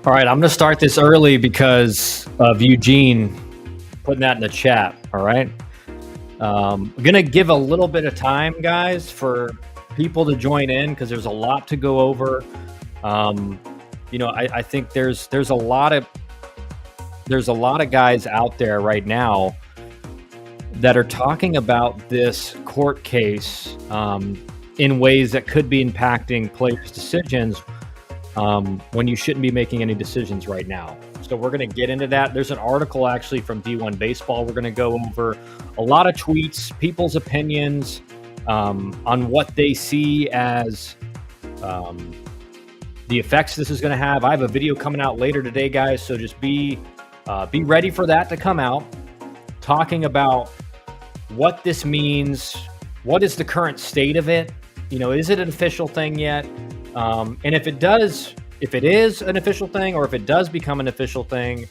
All right, I'm going to start this early because of Eugene putting that in the chat. All right. I'm going to give a little bit of time, guys, for people to join in because there's a lot to go over. I think there's a lot of guys out there right now that are talking about this court case in ways that could be impacting players' decisions when you shouldn't be making any decisions right now. So we're going to get into that. There's an article actually from D1 Baseball. We're going to go over a lot of tweets, people's opinions on what they see as the effects this is going to have. I have a video coming out later today, guys. So just be ready for that to come out, talking about what this means. What is the current state of it? Is it an official thing yet? And if it is an official thing, or if it does become an official thing,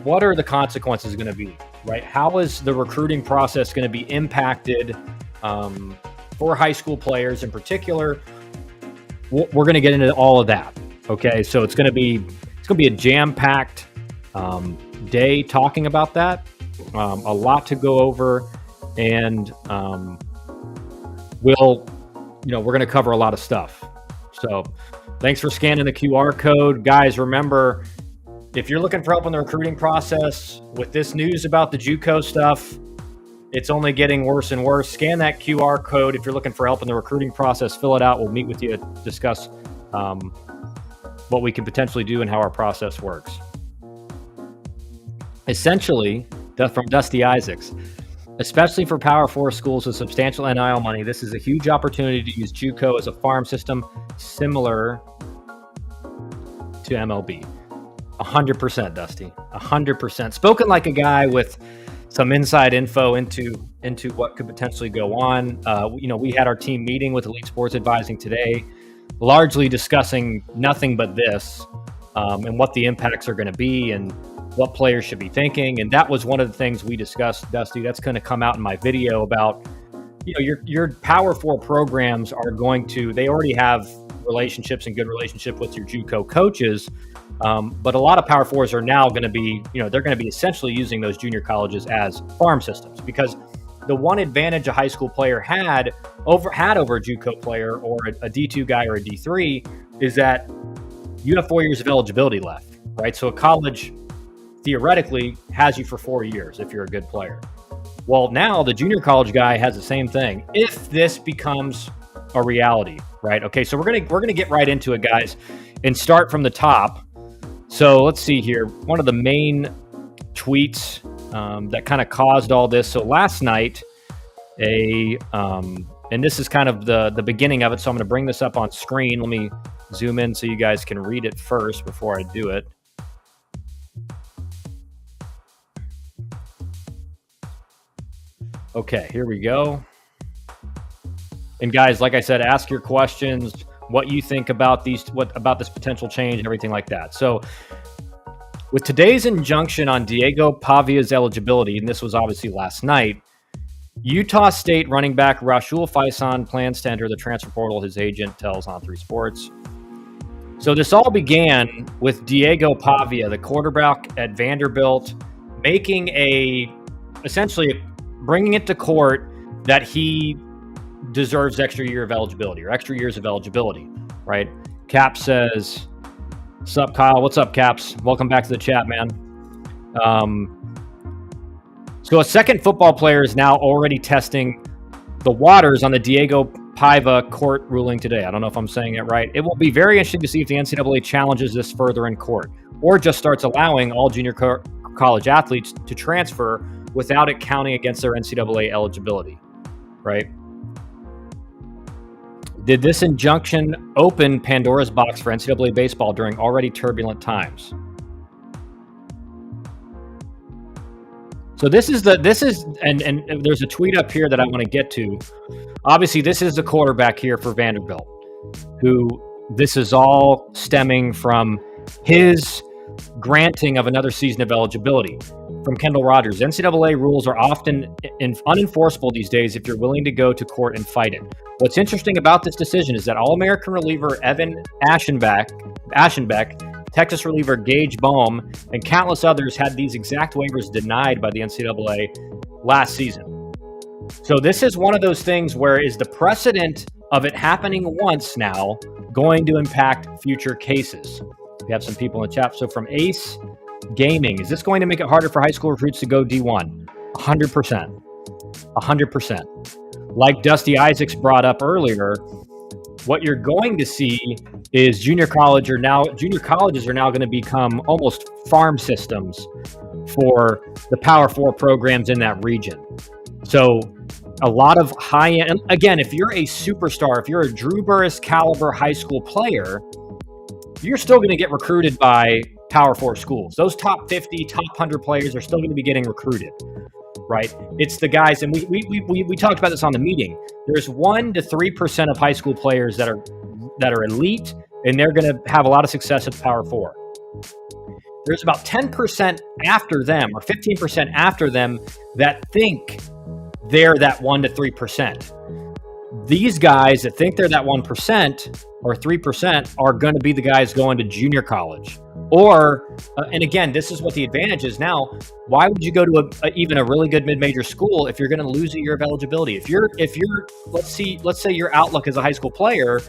what are the consequences going to be, right? How is the recruiting process going to be impacted for high school players in particular? We're going to get into all of that. Okay. So it's going to be a jam-packed day talking about that. A lot to go over, and we're going to cover a lot of stuff. So thanks for scanning the QR code. Guys, remember, if you're looking for help in the recruiting process with this news about the Juco stuff, it's only getting worse and worse. Scan that QR code. If you're looking for help in the recruiting process, fill it out. We'll meet with you to discuss what we can potentially do and how our process works. Essentially, from Dusty Isaacs, especially for Power 4 schools with substantial NIL money, this is a huge opportunity to use Juco as a farm system similar to MLB. 100%, Dusty. 100%. Spoken like a guy with some inside info into what could potentially go on. We had our team meeting with Elite Sports Advising today, largely discussing nothing but this and what the impacts are going to be and what players should be thinking. And that was one of the things we discussed, Dusty. That's going to come out in my video about, your Power 4 programs they already have relationships and good relationship with your Juco coaches. But a lot of Power 4s are now going to be, they're going to be essentially using those junior colleges as farm systems, because the one advantage a high school player had over a Juco player or a D2 guy or a D3 is that you have 4 years of eligibility left, right? So a college theoretically has you for 4 years if you're a good player. Well, now the junior college guy has the same thing if this becomes a reality, right? Okay, so we're gonna get right into it, guys, and start from the top. So let's see here. One of the main tweets that kind of caused all this. So last night, and this is kind of the beginning of it. So I'm going to bring this up on screen. Let me zoom in so you guys can read it first before I do it. Okay, here we go. And guys, like I said, ask your questions, what you think about this potential change and everything like that. So with today's injunction on Diego Pavia's eligibility, and this was obviously last night, Utah State running back Rashul Faison plans to enter the transfer portal, his agent tells On3 Sports. So this all began with Diego Pavia, the quarterback at Vanderbilt, essentially bringing it to court that he deserves extra years of eligibility, right? Cap says, "Sup, Kyle? What's up, Caps? Welcome back to the chat, man." So a second football player is now already testing the waters on the Diego Paiva court ruling today. I don't know if I'm saying it right. It will be very interesting to see if the NCAA challenges this further in court or just starts allowing all junior college athletes to transfer without it counting against their NCAA eligibility, right? Did this injunction open Pandora's box for NCAA baseball during already turbulent times? So this is and there's a tweet up here that I want to get to. Obviously, this is the quarterback here for Vanderbilt, who this is all stemming from his granting of another season of eligibility from Kendall Rogers. NCAA rules are often unenforceable these days if you're willing to go to court and fight it. What's interesting about this decision is that All-American reliever Evan Ashenbeck Texas reliever Gage Bohm, and countless others had these exact waivers denied by the NCAA last season. So this is one of those things where is the precedent of it happening once now going to impact future cases? We have some people in the chat. So from Ace Gaming, is this going to make it harder for high school recruits to go D1? 100%. 100%. Like Dusty Isaacs brought up earlier, what you're going to see is junior colleges are now going to become almost farm systems for the Power 4 programs in that region. So a lot of high-end, and again, if you're a superstar, if you're a Drew Burris caliber high school player, you're still going to get recruited by Power 4 schools. Those top 50, top 100 players are still going to be getting recruited, right? It's the guys, and we talked about this on the meeting. There's 1% to 3% of high school players that are elite, and they're going to have a lot of success at Power 4. There's about 10% after them, or 15% after them, that think they're that 1% to 3%. These guys that think they're that 1% or 3% are going to be the guys going to junior college. Or, and again, this is what the advantage is now. Why would you go to even a really good mid-major school if you're going to lose a year of eligibility? If you're, let's say your outlook as a high school player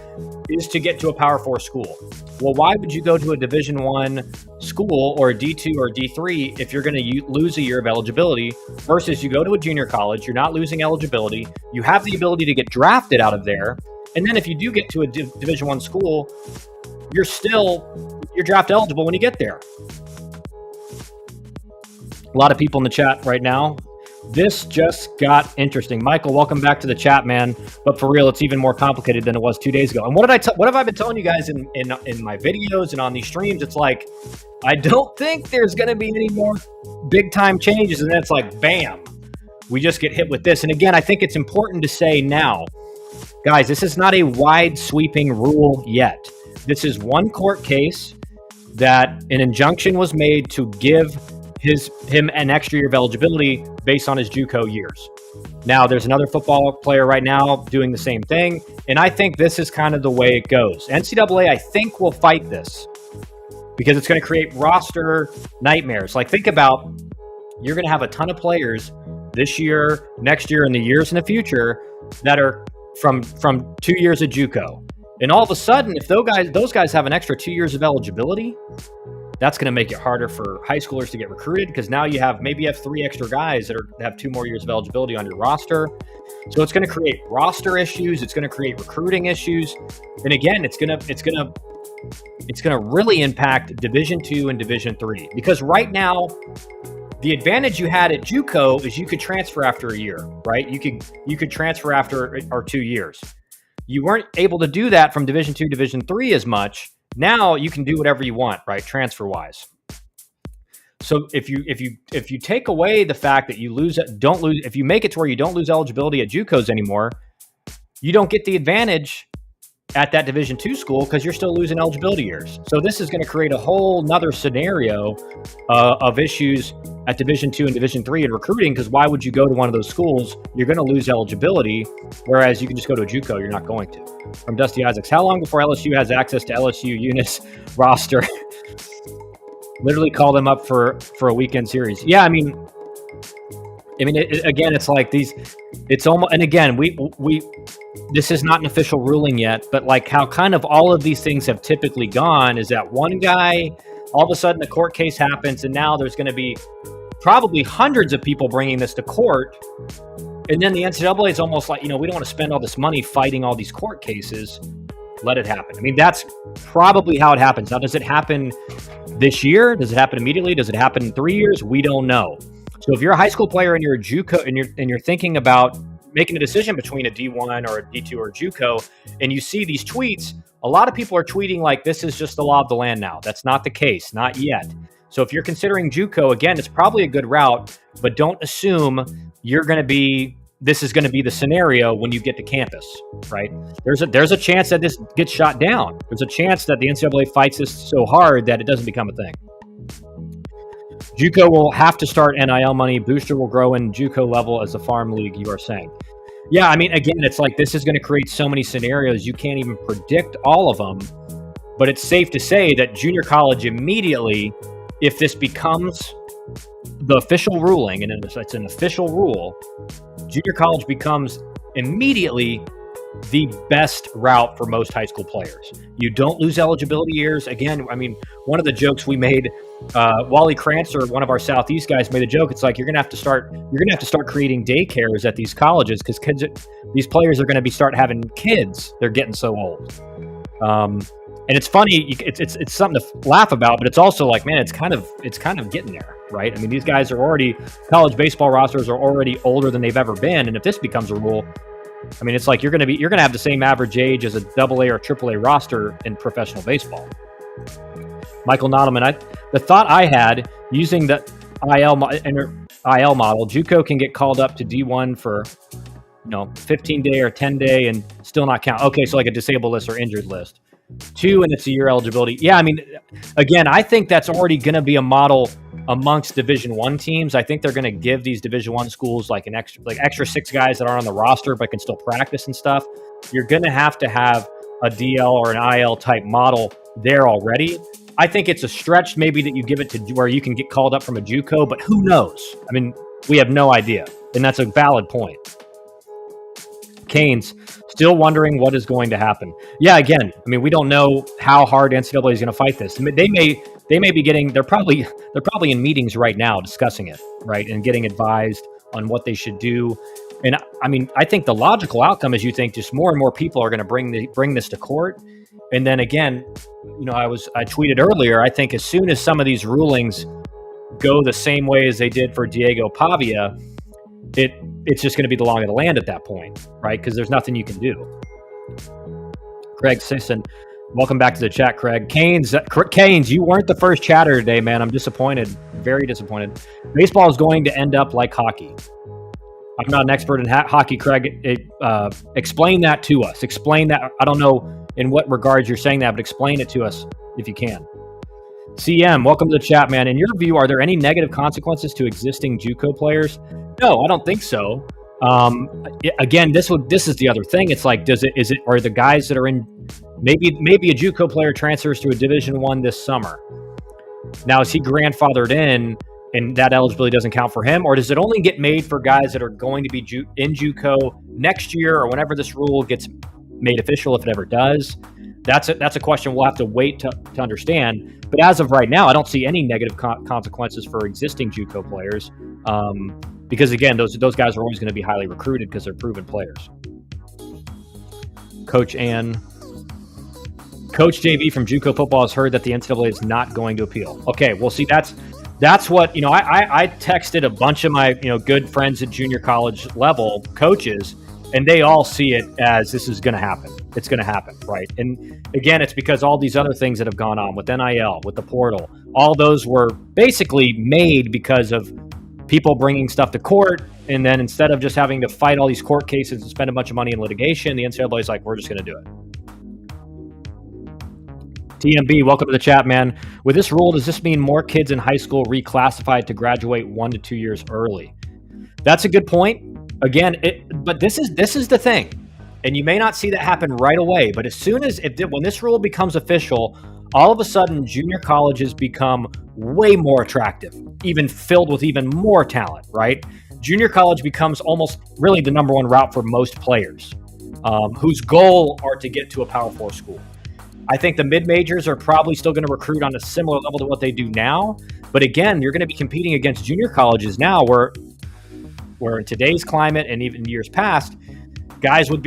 is to get to a Power 4 school. Well, why would you go to a Division I school or a D2 or D3 if you're going to lose a year of eligibility versus you go to a junior college, you're not losing eligibility, you have the ability to get drafted out of there, and then if you do get to a Division I school, you're draft eligible when you get there. A lot of people in the chat right now. This just got interesting. Michael, welcome back to the chat, man. But for real, it's even more complicated than it was 2 days ago. And what have I been telling you guys in my videos and on these streams? It's like, I don't think there's going to be any more big time changes. And then it's like, bam, we just get hit with this. And again, I think it's important to say now, guys, this is not a wide sweeping rule yet. This is one court case that an injunction was made to give him an extra year of eligibility based on his Juco years. Now, there's another football player right now doing the same thing, and I think this is kind of the way it goes. NCAA, I think, will fight this because it's going to create roster nightmares. Like, think about, you're going to have a ton of players this year, next year, and the years in the future that are from 2 years of Juco. And all of a sudden, if those guys have an extra 2 years of eligibility, that's going to make it harder for high schoolers to get recruited because now you have 3 extra guys that have 2 more years of eligibility on your roster. So it's going to create roster issues. It's going to create recruiting issues. And again, it's going to really impact Division II and Division III because right now, the advantage you had at Juco is you could transfer after a year, right? You could transfer after 2 years. You weren't able to do that from Division II, Division III as much. Now you can do whatever you want, right? Transfer wise. So if you take away the fact that if you make it to where you don't lose eligibility at JUCOs anymore, you don't get the advantage at that Division II school because you're still losing eligibility years. So this is going to create a whole nother scenario of issues at Division II and Division III in recruiting because why would you go to one of those schools? You're going to lose eligibility, whereas you can just go to a JUCO. You're not going to. From Dusty Isaacs, how long before LSU has access to LSU Eunice roster? Literally call them up for a weekend series. Yeah, I mean, again, it's like these. It's almost, and again, we this is not an official ruling yet, but like how kind of all of these things have typically gone is that one guy, all of a sudden, the court case happens, and now there's going to be probably hundreds of people bringing this to court. And then the NCAA is almost like, we don't want to spend all this money fighting all these court cases. Let it happen. I mean, that's probably how it happens. Now, does it happen this year? Does it happen immediately? Does it happen in 3 years? We don't know. So if you're a high school player and you're a JUCO and you're thinking about making a decision between a D1 or a D2 or a JUCO, and you see these tweets, a lot of people are tweeting like this is just the law of the land now. That's not the case, not yet. So if you're considering JUCO, again, it's probably a good route, but don't assume this is going to be the scenario when you get to campus, right? There's a chance that this gets shot down. There's a chance that the NCAA fights this so hard that it doesn't become a thing. JUCO will have to start NIL money. Booster will grow in JUCO level as a farm league, you are saying. Yeah, I mean, again, it's like this is going to create so many scenarios. You can't even predict all of them. But it's safe to say that junior college immediately, if this becomes the official ruling, and it's an official rule, junior college becomes immediately the best route for most high school players. You don't lose eligibility years. Again, I mean, one of the jokes we made, Wally Crancer, one of our Southeast guys, made a joke. It's like you're gonna have to start creating daycares at these colleges because these players are going to start having kids. They're getting so old. And it's funny. It's something to laugh about, but it's also like, man, it's kind of getting there, right? I mean, these guys are already, college baseball rosters are already older than they've ever been, and if this becomes a rule, I mean, it's like you're gonna have the same average age as a AA or AAA roster in professional baseball. Michael Nodelman, the thought I had using the IL model, Juco can get called up to D1 for 15-day or 10-day and still not count. Okay, so like a disabled list or injured list. 2, and it's a year eligibility. Yeah, I mean, again, I think that's already going to be a model amongst Division I teams. I think they're going to give these Division I schools like an extra 6 guys that aren't on the roster but can still practice and stuff. You're going to have a DL or an IL type model there already. I think it's a stretch maybe that you give it to where you can get called up from a JUCO, but who knows? I mean, we have no idea, and that's a valid point. Canes, still wondering what is going to happen. Yeah, again, I mean, we don't know how hard NCAA is going to fight this. I mean, they may be getting, they're probably in meetings right now discussing it, right, and getting advised on what they should do. And I mean, I think the logical outcome is you think just more and more people are going to bring this to court. And then again, I tweeted earlier, I think as soon as some of these rulings go the same way as they did for Diego Pavia, it's just going to be the law of the land at that point, right? Because there's nothing you can do. Craig Sisson, welcome back to the chat, Craig. Canes, you weren't the first chatter today, man. I'm disappointed, very disappointed. Baseball is going to end up like hockey. I'm not an expert in hockey, Craig. Explain that to us. Explain that. I don't know in what regards you're saying that, but explain it to us if you can. CM, welcome to the chat, man. In your view, are there any negative consequences to existing JUCO players? No, I don't think so. Again, this is the other thing. It's like, are the guys that are in, maybe a JUCO player transfers to a Division I this summer. Now, is he grandfathered in and that eligibility doesn't count for him? Or does it only get made for guys that are going to be in JUCO next year or whenever this rule gets made official, if it ever does? That's a question we'll have to wait to understand. But as of right now, I don't see any negative consequences for existing JUCO players. Because again, those guys are always going to be highly recruited because they're proven players. Coach JV from JUCO football has heard that the NCAA is not going to appeal. Okay, well, see, that's what, I texted a bunch of my, good friends at junior college level coaches, and they all see it as this is going to happen. It's going to happen, right? And again, it's because all these other things that have gone on with NIL, with the portal, all those were basically made because of people bringing stuff to court, and then instead of just having to fight all these court cases and spend a bunch of money in litigation, the NCAA is like, we're just going to do it. TMB, welcome to the chat, man. With this rule, does this mean more kids in high school reclassified to graduate 1 to 2 years early? That's a good point. Again, but this is the thing, and you may not see that happen right away, but as soon as when this rule becomes official, all of a sudden junior colleges become way more attractive, even filled with even more talent, right? Junior college becomes almost really the number one route for most players whose goal are to get to a Power 4 school. I think the mid-majors are probably still going to recruit on a similar level to what they do now. But again, you're going to be competing against junior colleges now where in today's climate and even years past, guys would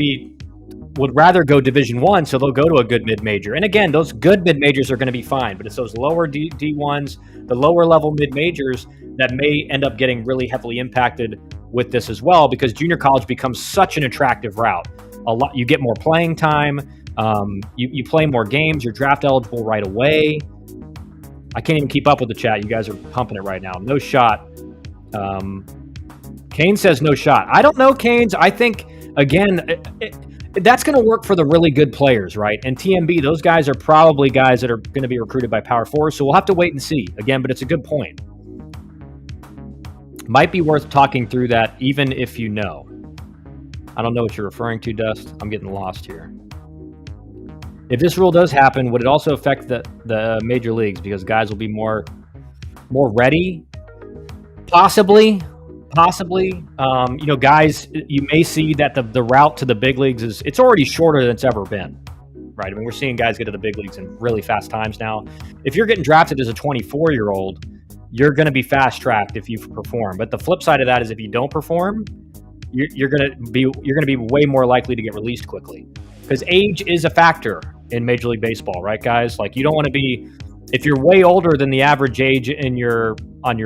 rather go Division I, so they'll go to a good mid-major. And again, those good mid-majors are going to be fine, but it's those lower D1s, the lower level mid-majors that may end up getting really heavily impacted with this as well, because junior college becomes such an attractive route. You get more playing time, you play more games, you're draft eligible right away. I can't even keep up with the chat. You guys are pumping it right now. No shot. Kane says no shot. I don't know, Canes. I think, again, that's going to work for the really good players, right? And TMB, those guys are probably guys that are going to be recruited by Power 4, so we'll have to wait and see. Again, but it's a good point. Might be worth talking through that, even if you know. I don't know what you're referring to, Dust. I'm getting lost here. If this rule does happen, would it also affect the major leagues because guys will be more ready? Possibly. Guys, you may see that the route to the big leagues it's already shorter than it's ever been, right? I mean, we're seeing guys get to the big leagues in really fast times now. If you're getting drafted as a 24-year-old, you're going to be fast tracked if you perform. But the flip side of that is if you don't perform, you're going to be way more likely to get released quickly because age is a factor in Major League Baseball, right, guys? Like you don't want to be. If you're way older than the average age if you're in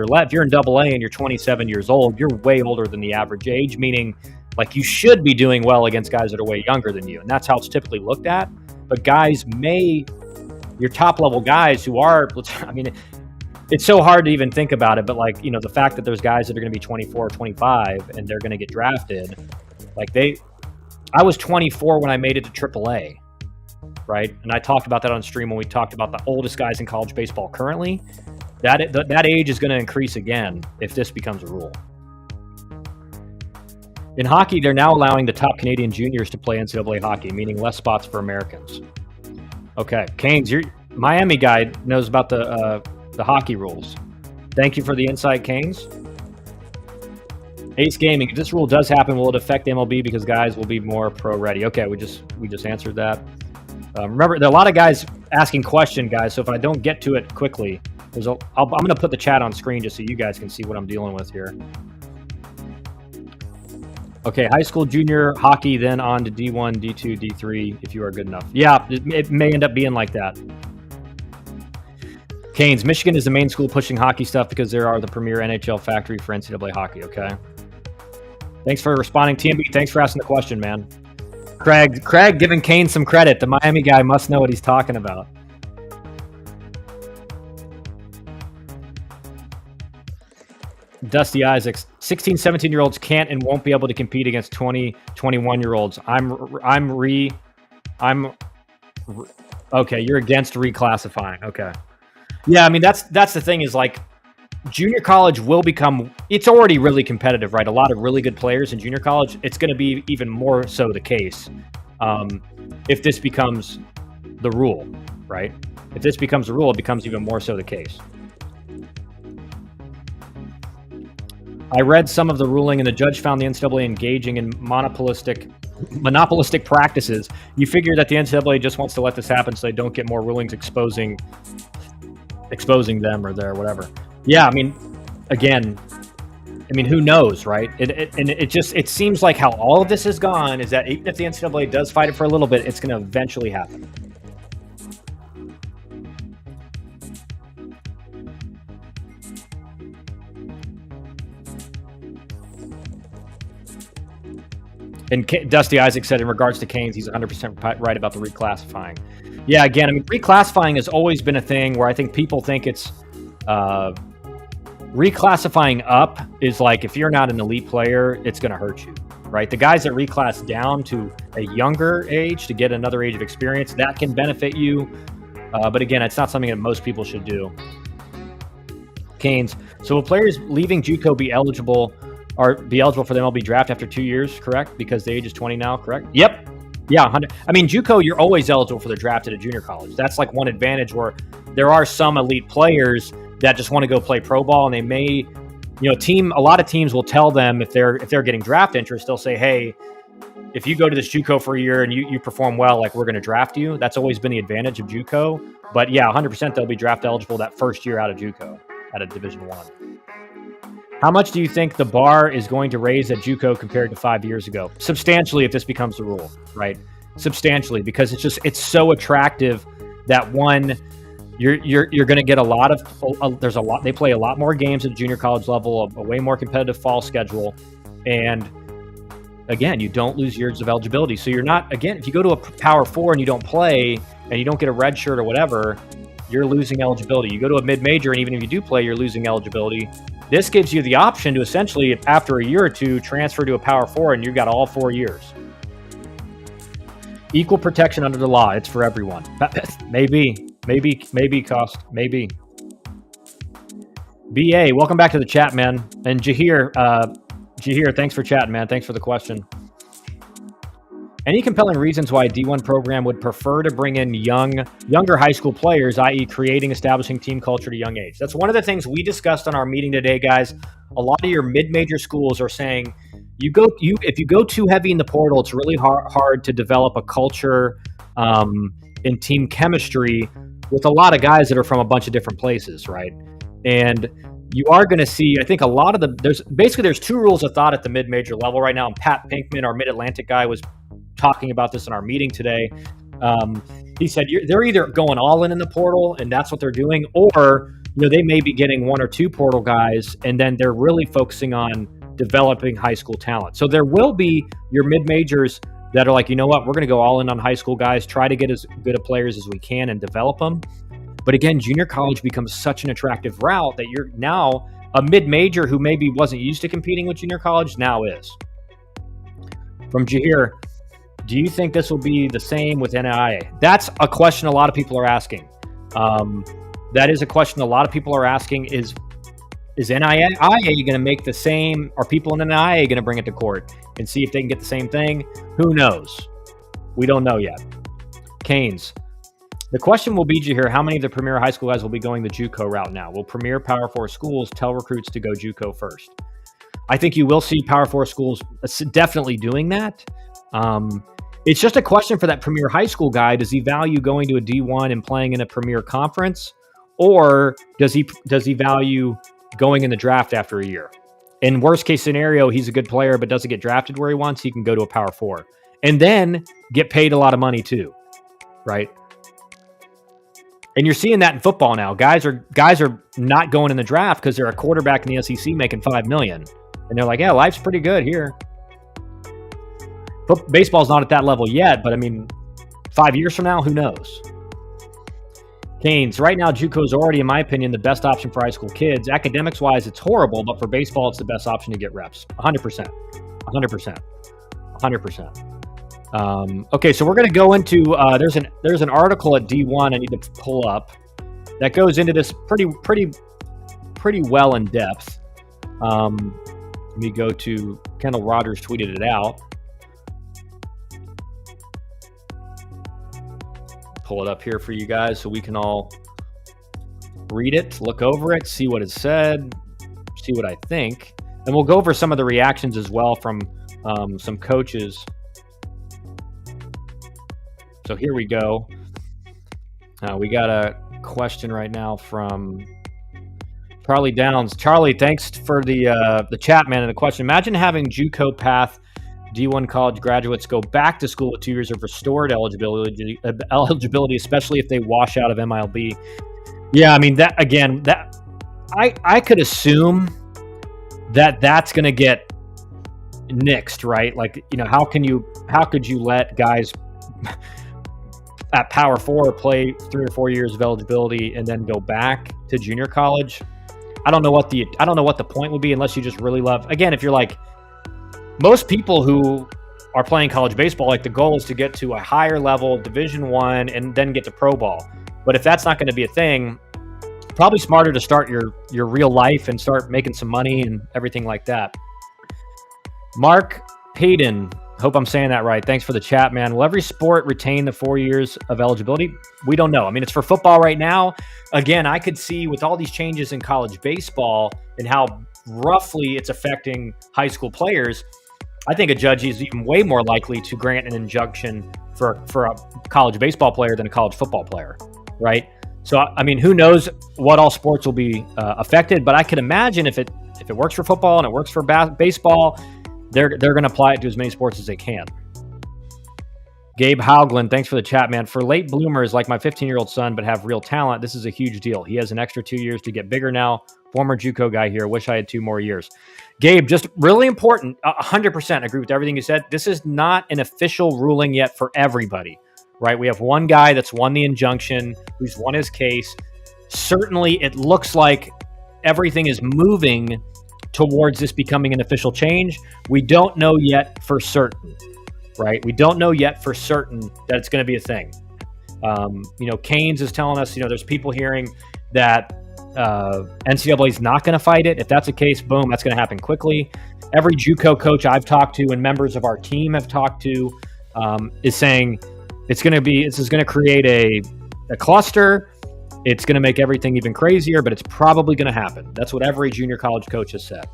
AA and you're 27 years old, you're way older than the average age, meaning like you should be doing well against guys that are way younger than you. And that's how it's typically looked at. But your top level guys who are, I mean, it's so hard to even think about it. But like, the fact that there's guys that are going to be 24 or 25 and they're going to get drafted, I was 24 when I made it to AAA. Right, and I talked about that on stream when we talked about the oldest guys in college baseball currently. That age is going to increase again if this becomes a rule. In hockey, they're now allowing the top Canadian juniors to play NCAA hockey, meaning less spots for Americans. Okay, Canes, your Miami guy knows about the hockey rules. Thank you for the insight, Canes. Ace Gaming, if this rule does happen, will it affect MLB because guys will be more pro ready? Okay, we just answered that. Remember, there are a lot of guys asking questions, guys. So if I don't get to it quickly, I'm going to put the chat on screen just so you guys can see what I'm dealing with here. Okay, high school, junior hockey, then on to D1, D2, D3 if you are good enough. Yeah, it may end up being like that. Canes, Michigan is the main school pushing hockey stuff because there are the premier NHL factory for NCAA hockey. Okay. Thanks for responding, TMB. Thanks for asking the question, man. Craig giving Kane some credit. The Miami guy must know what he's talking about. Dusty Isaacs, 16, 17-year-olds can't and won't be able to compete against 20, 21-year-olds. Okay, you're against reclassifying. Okay. Yeah, I mean, that's the thing is like junior college it's already really competitive, right? A lot of really good players in junior college. It's going to be even more so the case if this becomes the rule, right? If this becomes the rule, it becomes even more so the case. I read some of the ruling and the judge found the NCAA engaging in monopolistic practices. You figure that the NCAA just wants to let this happen so they don't get more rulings exposing them or their whatever. Yeah, I mean, again, who knows, right? It seems like how all of this has gone is that even if the NCAA does fight it for a little bit, it's going to eventually happen. And Dusty Isaac said in regards to Canes, he's 100% right about the reclassifying. Yeah, again, I mean, reclassifying has always been a thing where I think people think it's reclassifying up is like if you're not an elite player, it's going to hurt you, right? The guys that reclass down to a younger age to get another age of experience, that can benefit you. But again, it's not something that most people should do. Canes. So will players leaving Juco be eligible for the MLB draft after 2 years, correct? Because the age is 20 now, correct? Yep. Yeah, 100. I mean, Juco, you're always eligible for the draft at a junior college. That's like one advantage where there are some elite players that just want to go play pro ball, and they may, a lot of teams will tell them if they're getting draft interest, they'll say, hey, if you go to this Juco for a year and you perform well, like we're going to draft you. That's always been the advantage of Juco. But yeah, 100% they'll be draft eligible that first year out of Juco at a Division I. How much do you think the bar is going to raise at Juco compared to 5 years ago? Substantially, if this becomes the rule, right? Substantially, because it's so attractive that one, you're going to get a lot of they play a lot more games at the junior college level, a way more competitive fall schedule, and again, you don't lose years of eligibility. So you're not, again, if you go to a Power 4 and you don't play and you don't get a red shirt or whatever, you're losing eligibility. You go to a mid-major and even if you do play, you're losing eligibility. This gives you the option to essentially, after a year or two, transfer to a Power 4 and you've got all 4 years. Equal protection under the law. It's for everyone. Maybe, cost. Maybe. BA, welcome back to the chat, man. And Jahir, thanks for chatting, man. Thanks for the question. Any compelling reasons why a D1 program would prefer to bring in younger high school players, i.e. establishing team culture at a young age? That's one of the things we discussed on our meeting today, guys. A lot of your mid-major schools are saying if you go too heavy in the portal, it's really hard to develop a culture in team chemistry with a lot of guys that are from a bunch of different places, right? And you are going to see, I think a lot of there's two rules of thought at the mid-major level right now. And Pat Pinkman, our Mid-Atlantic guy, was talking about this in our meeting today. He said they're either going all in the portal and that's what they're doing, or they may be getting one or two portal guys and then they're really focusing on developing high school talent. So there will be your mid-majors that are like, you know what, we're going to go all in on high school guys, try to get as good of players as we can and develop them. But again, junior college becomes such an attractive route that you're now a mid-major who maybe wasn't used to competing with junior college now is. From Jahir, do you think this will be the same with NCAA? That's a question a lot of people are asking. That is a question a lot of people are asking is NCAA going to make the same? Are people in NCAA going to bring it to court and see if they can get the same thing? Who knows? We don't know yet. Canes. The question will be, Jahir, how many of the premier high school guys will be going the Juco route now? Will premier Power 4 schools tell recruits to go Juco first? I think you will see Power 4 schools definitely doing that. It's just a question for that premier high school guy. Does he value going to a D1 and playing in a premier conference? Or does he value going in the draft after a year? In worst case scenario, he's a good player but doesn't get drafted where he wants, he can go to a Power 4. And then get paid a lot of money too, right? And you're seeing that in football now. Guys are not going in the draft because they're a quarterback in the SEC making $5 million. And they're like, yeah, life's pretty good here. Baseball's not at that level yet, but I mean, 5 years from now, who knows? Canes, right now, Juco is already, in my opinion, the best option for high school kids. Academics-wise, it's horrible, but for baseball, it's the best option to get reps. 100%. 100%. 100%. Okay, so we're going to go into, there's an article at D1 I need to pull up that goes into this pretty well in depth. Let me go to, Kendall Rogers tweeted it out. Pull it up here for you guys so we can all read it, look over it, see what it said, see what I think. And we'll go over some of the reactions as well from some coaches. So here we go. We got a question right now from Charlie Downs. Charlie, thanks for the chat, man, and the question. Imagine having Juco path D1 college graduates go back to school with 2 years of restored eligibility, especially if they wash out of MILB. Yeah, I mean, I could assume that's going to get nixed, right? Like, how could you let guys at Power 4 play 3 or 4 years of eligibility and then go back to junior college? I don't know what the point would be unless you just really love. Again, if you're like most people who are playing college baseball, like the goal is to get to a higher level, Division I, and then get to pro ball. But if that's not going to be a thing, probably smarter to start your real life and start making some money and everything like that. Mark Payton, hope I'm saying that right. Thanks for the chat, man. Will every sport retain the 4 years of eligibility? We don't know. I mean, it's for football right now. Again, I could see with all these changes in college baseball and how roughly it's affecting high school players, I think a judge is even way more likely to grant an injunction for a college baseball player than a college football player, right? So, I mean, who knows what all sports will be affected, but I can imagine if it works for football and it works for baseball, they're going to apply it to as many sports as they can. Gabe Hauglin, thanks for the chat, man. For late bloomers like my 15-year-old son but have real talent, this is a huge deal. He has an extra 2 years to get bigger now. Former Juco guy here. Wish I had 2 more years. Gabe, just really important. 100% agree with everything you said. This is not an official ruling yet for everybody, right? We have one guy that's won the injunction, who's won his case. Certainly, it looks like everything is moving towards this becoming an official change. We don't know yet for certain, right? We don't know yet for certain that it's going to be a thing. Keynes is telling us, there's people hearing that NCAA is not going to fight it. If that's the case, boom, that's going to happen quickly. Every Juco coach I've talked to and members of our team have talked to, is saying this is going to create a cluster. It's going to make everything even crazier, but it's probably going to happen. That's what every junior college coach has said.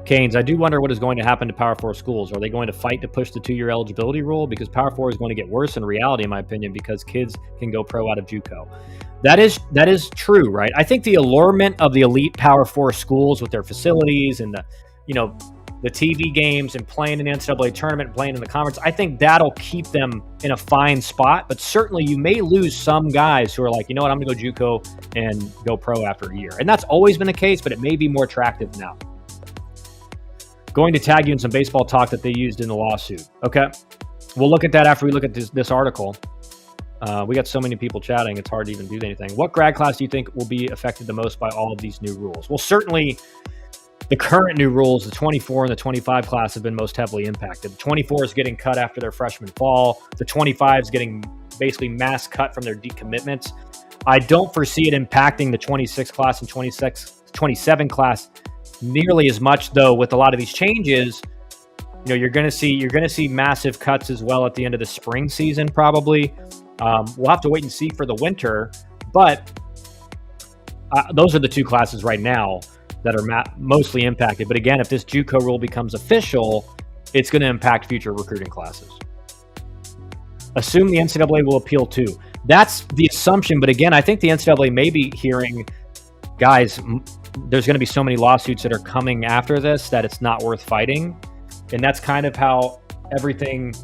Canes, I do wonder what is going to happen to Power 4 schools. Are they going to fight to push the 2-year eligibility rule? Because Power 4 is going to get worse in reality, in my opinion, because kids can go pro out of Juco. That is true, right? I think the allurement of the elite Power 4 schools with their facilities and the TV games and playing in the NCAA tournament, playing in the conference, I think that'll keep them in a fine spot. But certainly you may lose some guys who are like, you know what, I'm going to go Juco and go pro after a year. And that's always been the case, but it may be more attractive now. Going to tag you in some baseball talk that they used in the lawsuit. Okay. We'll look at that after we look at this article. We got so many people chatting, it's hard to even do anything. What grad class do you think will be affected the most by all of these new rules? Well, certainly the current new rules, the 24 and the 25 class have been most heavily impacted. The 24 is getting cut after their freshman fall. The 25 is getting basically mass cut from their decommitments. I don't foresee it impacting the 26 class and 27 class nearly as much, though. With a lot of these changes, you're going to see massive cuts as well at the end of the spring season, probably. We'll have to wait and see for the winter, but those are the two classes right now that are mostly impacted. But again, if this Juco rule becomes official, it's going to impact future recruiting classes. Assume the NCAA will appeal too. That's the assumption. But again, I think the NCAA may be hearing, guys, there's going to be so many lawsuits that are coming after this that it's not worth fighting. And that's kind of how everything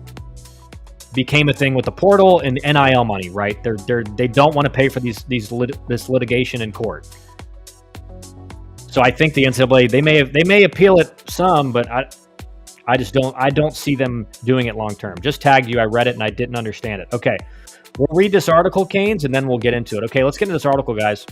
became a thing with the portal and the NIL money, right? They don't want to pay for this litigation in court. So I think the NCAA, they may appeal it some, but I don't see them doing it long term. Just tagged you. I read it and I didn't understand it. Okay, we'll read this article, Canes, and then we'll get into it. Okay, let's get into this article, guys.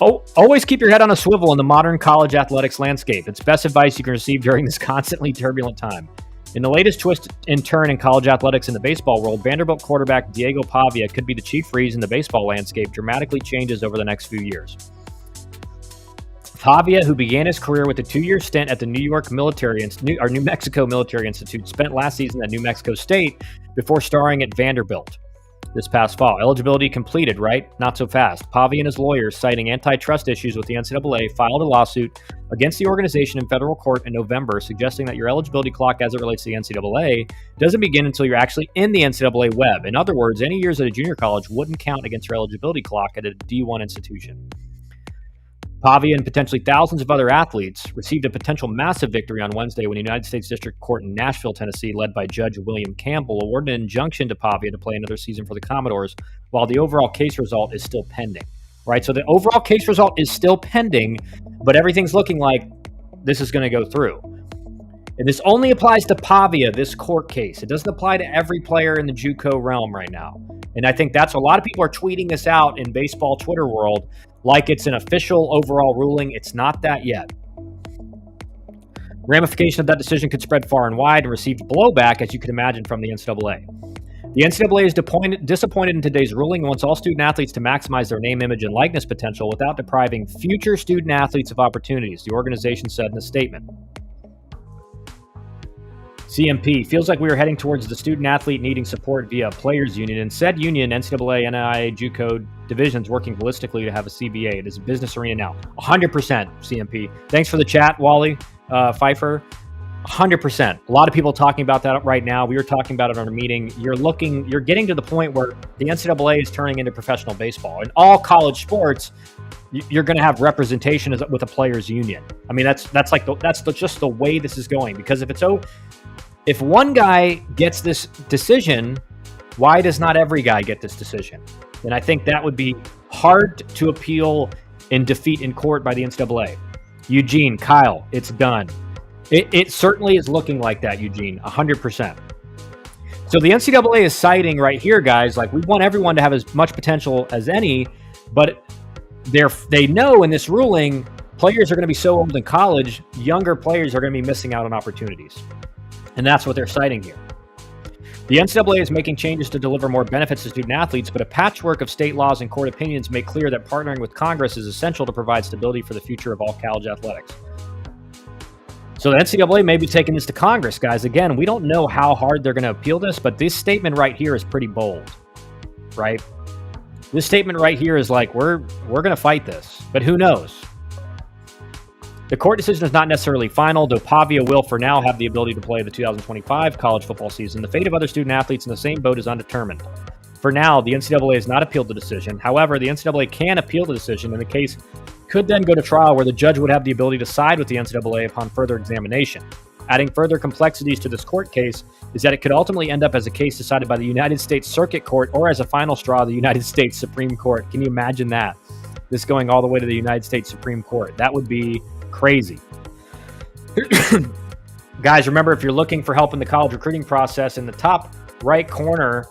Oh, always keep your head on a swivel in the modern college athletics landscape. It's best advice you can receive during this constantly turbulent time. In the latest twist and turn in college athletics in the baseball world, Vanderbilt quarterback Diego Pavia could be the chief reason the baseball landscape dramatically changes over the next few years. Pavia, who began his career with a 2-year stint at the New Mexico Military Institute, spent last season at New Mexico State before starring at Vanderbilt this past fall. Eligibility completed, right? Not so fast. Pavia and his lawyers, citing antitrust issues with the NCAA, filed a lawsuit against the organization in federal court in November, suggesting that your eligibility clock as it relates to the NCAA doesn't begin until you're actually in the NCAA web. In other words, any years at a junior college wouldn't count against your eligibility clock at a D1 institution. Pavia and potentially thousands of other athletes received a potential massive victory on Wednesday when the United States District Court in Nashville, Tennessee, led by Judge William Campbell, awarded an injunction to Pavia to play another season for the Commodores, while the overall case result is still pending. Right? So the overall case result is still pending, but everything's looking like this is going to go through. And this only applies to Pavia, this court case. It doesn't apply to every player in the Juco realm right now. And I think that's a lot of people are tweeting this out in baseball Twitter world like it's an official overall ruling. It's not that yet. Ramification of that decision could spread far and wide and receive blowback, as you can imagine, from the NCAA. The NCAA is disappointed in today's ruling and wants all student athletes to maximize their name, image, and likeness potential without depriving future student athletes of opportunities, the organization said in a statement. CMP feels like we are heading towards the student athlete needing support via a players union, and said union, NCAA, NIA, Juco divisions working holistically to have a CBA. It is a business arena now. 100% CMP. Thanks for the chat, Wally Pfeiffer. 100%. A lot of people talking about that right now. We were talking about it on a meeting. You're getting to the point where the NCAA is turning into professional baseball. In all college sports, you're going to have representation with a players union. I mean, that's just the way this is going. Because if one guy gets this decision, why does not every guy get this decision? And I think that would be hard to appeal and defeat in court by the NCAA. Eugene, Kyle, it's done. It certainly is looking like that, Eugene, 100%. So the NCAA is citing right here, guys, like we want everyone to have as much potential as any, but they know in this ruling, players are going to be so old in college, younger players are going to be missing out on opportunities. And that's what they're citing here. The NCAA is making changes to deliver more benefits to student athletes, but a patchwork of state laws and court opinions make clear that partnering with Congress is essential to provide stability for the future of all college athletics. So the NCAA may be taking this to Congress, guys. Again, we don't know how hard they're going to appeal this, but this statement right here is pretty bold, right? This statement right here is like, we're going to fight this, but who knows? The court decision is not necessarily final, though Pavia will for now have the ability to play the 2025 college football season. The fate of other student athletes in the same boat is undetermined. For now, the NCAA has not appealed the decision. However, the NCAA can appeal the decision, and the case could then go to trial where the judge would have the ability to side with the NCAA upon further examination. Adding further complexities to this court case is that it could ultimately end up as a case decided by the United States Circuit Court or as a final straw, the United States Supreme Court. Can you imagine that? This going all the way to the United States Supreme Court. That would be crazy. Guys, remember, if you're looking for help in the college recruiting process, in the top right corner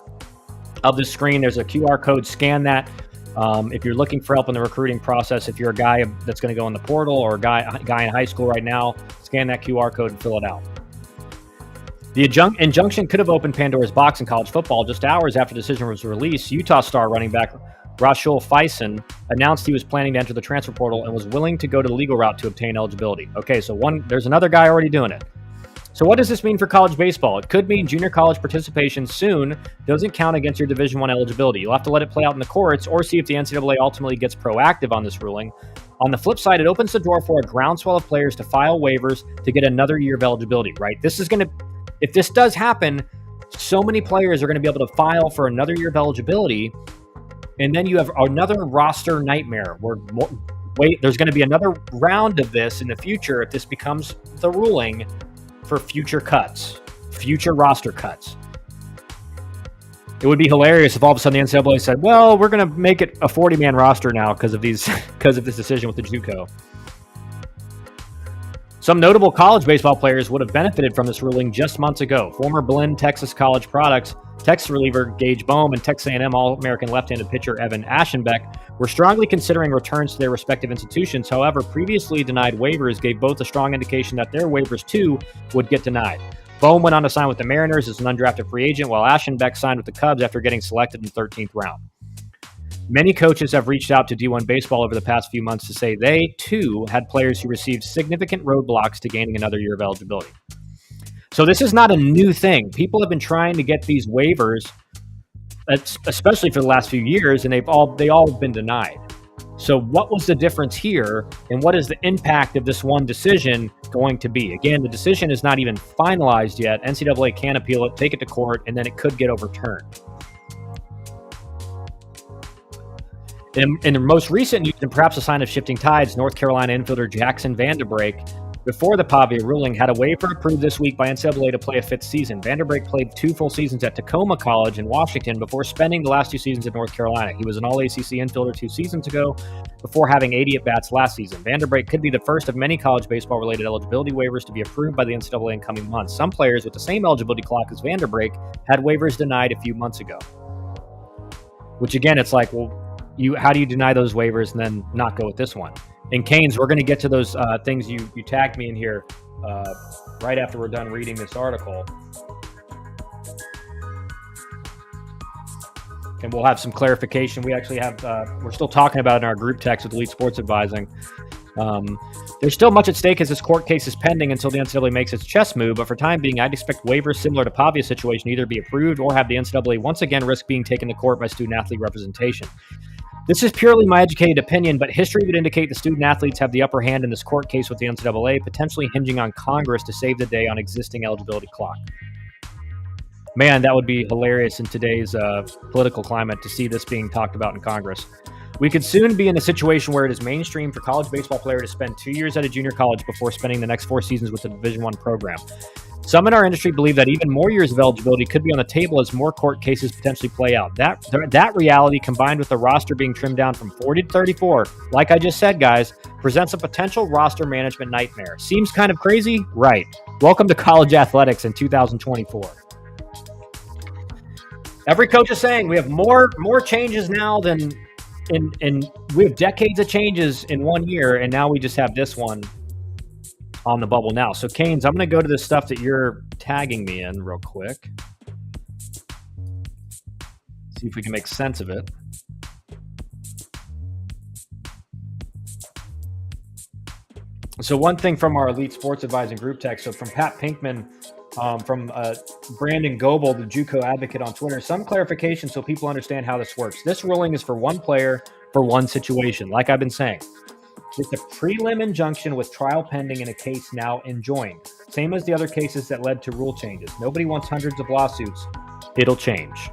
of the screen, there's a QR code. Scan that. If you're looking for help in the recruiting process, if you're a guy that's going to go in the portal or a guy in high school right now, scan that QR code and fill it out. The injunction could have opened Pandora's box in college football. Just hours after the decision was released, Utah star running back Rashul Fison announced he was planning to enter the transfer portal and was willing to go to the legal route to obtain eligibility. Okay, so there's another guy already doing it. So what does this mean for college baseball? It could mean junior college participation soon doesn't count against your Division I eligibility. You'll have to let it play out in the courts or see if the NCAA ultimately gets proactive on this ruling. On the flip side, it opens the door for a groundswell of players to file waivers to get another year of eligibility, right? If this does happen, so many players are going to be able to file for another year of eligibility, and then you have another roster nightmare where there's going to be another round of this in the future if this becomes the ruling for future cuts, future roster cuts. It would be hilarious if all of a sudden the NCAA said, well, we're going to make it a 40-man roster now because of this decision with the Juco. Some notable college baseball players would have benefited from this ruling just months ago. Former Blinn Texas College Products Texas reliever Gage Bohm and Texas A&M All-American left-handed pitcher Evan Aschenbeck were strongly considering returns to their respective institutions. However, previously denied waivers gave both a strong indication that their waivers too would get denied. Bohm went on to sign with the Mariners as an undrafted free agent, while Aschenbeck signed with the Cubs after getting selected in the 13th round. Many coaches have reached out to D1 baseball over the past few months to say they, too, had players who received significant roadblocks to gaining another year of eligibility. So this is not a new thing. People have been trying to get these waivers, especially for the last few years, and they all have been denied. So what was the difference here, and what is the impact of this one decision going to be? Again, the decision is not even finalized yet. NCAA can appeal it, take it to court, and then it could get overturned. In the most recent news, and perhaps a sign of shifting tides, North Carolina infielder Jackson Vanderbrake, before the Pavia ruling, had a waiver approved this week by NCAA to play a fifth season. Vanderbrake played 2 full seasons at Tacoma College in Washington before spending the last 2 seasons at North Carolina. He was an All-ACC infielder 2 seasons ago before having 80 at-bats last season. Vanderbrake could be the first of many college baseball-related eligibility waivers to be approved by the NCAA in coming months. Some players with the same eligibility clock as Vanderbrake had waivers denied a few months ago. Which again, it's like, well, how do you deny those waivers and then not go with this one? And Canes, we're going to get to those things you tagged me in here right after we're done reading this article. And we'll have some clarification. We actually have, we're still talking about it in our group text with Elite Sports Advising. There's still much at stake as this court case is pending until the NCAA makes its chess move, but for time being, I'd expect waivers similar to Pavia's situation either be approved or have the NCAA once again risk being taken to court by student-athlete representation. This is purely my educated opinion, but history would indicate the student-athletes have the upper hand in this court case with the NCAA, potentially hinging on Congress to save the day on existing eligibility clock. Man, that would be hilarious in today's political climate to see this being talked about in Congress. We could soon be in a situation where it is mainstream for college baseball player to spend 2 years at a junior college before spending the next 4 seasons with the Division I program. Some in our industry believe that even more years of eligibility could be on the table as more court cases potentially play out. That reality, combined with the roster being trimmed down from 40 to 34, like I just said, guys, presents a potential roster management nightmare. Seems kind of crazy? Right. Welcome to college athletics in 2024. Every coach is saying we have more changes now than in we have decades of changes in 1 year, and now we just have this one on the bubble now. So Canes, I'm going to go to the stuff that you're tagging me in real quick. See if we can make sense of it. So one thing from our Elite Sports Advising group text, so from Pat Pinkman, from Brandon Goebel, the Juco advocate on Twitter, some clarification so people understand how this works. This ruling is for one player for one situation. Like I've been saying, it's a prelim injunction with trial pending in a case now enjoined. Same as the other cases that led to rule changes. Nobody wants hundreds of lawsuits. It'll change.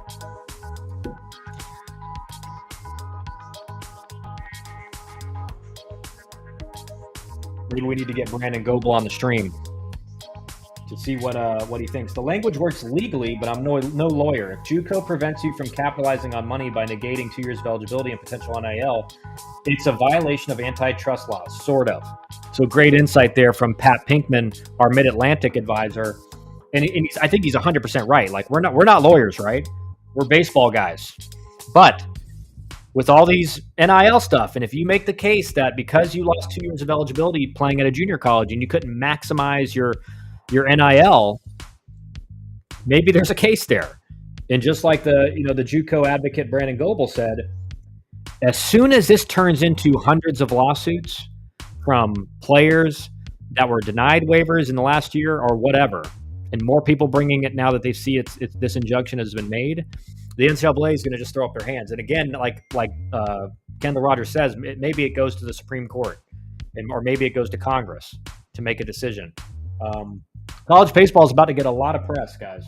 Maybe we need to get Brandon Goebel on the stream to see what he thinks. The language works legally, but I'm no lawyer. If Juco prevents you from capitalizing on money by negating 2 years of eligibility and potential NIL, it's a violation of antitrust laws, sort of. So great insight there from Pat Pinkman, our Mid-Atlantic advisor. And I think he's 100% right. Like we're not lawyers, right? We're baseball guys. But with all these NIL stuff, and if you make the case that because you lost 2 years of eligibility playing at a junior college and you couldn't maximize your NIL, maybe there's a case there. And just like the Juco advocate Brandon Goebel said, as soon as this turns into hundreds of lawsuits from players that were denied waivers in the last year or whatever, and more people bringing it now that they see this injunction has been made, the NCAA is going to just throw up their hands. And again, like Kendall Rogers says, maybe it goes to the Supreme Court, or maybe it goes to Congress to make a decision. College baseball is about to get a lot of press, guys.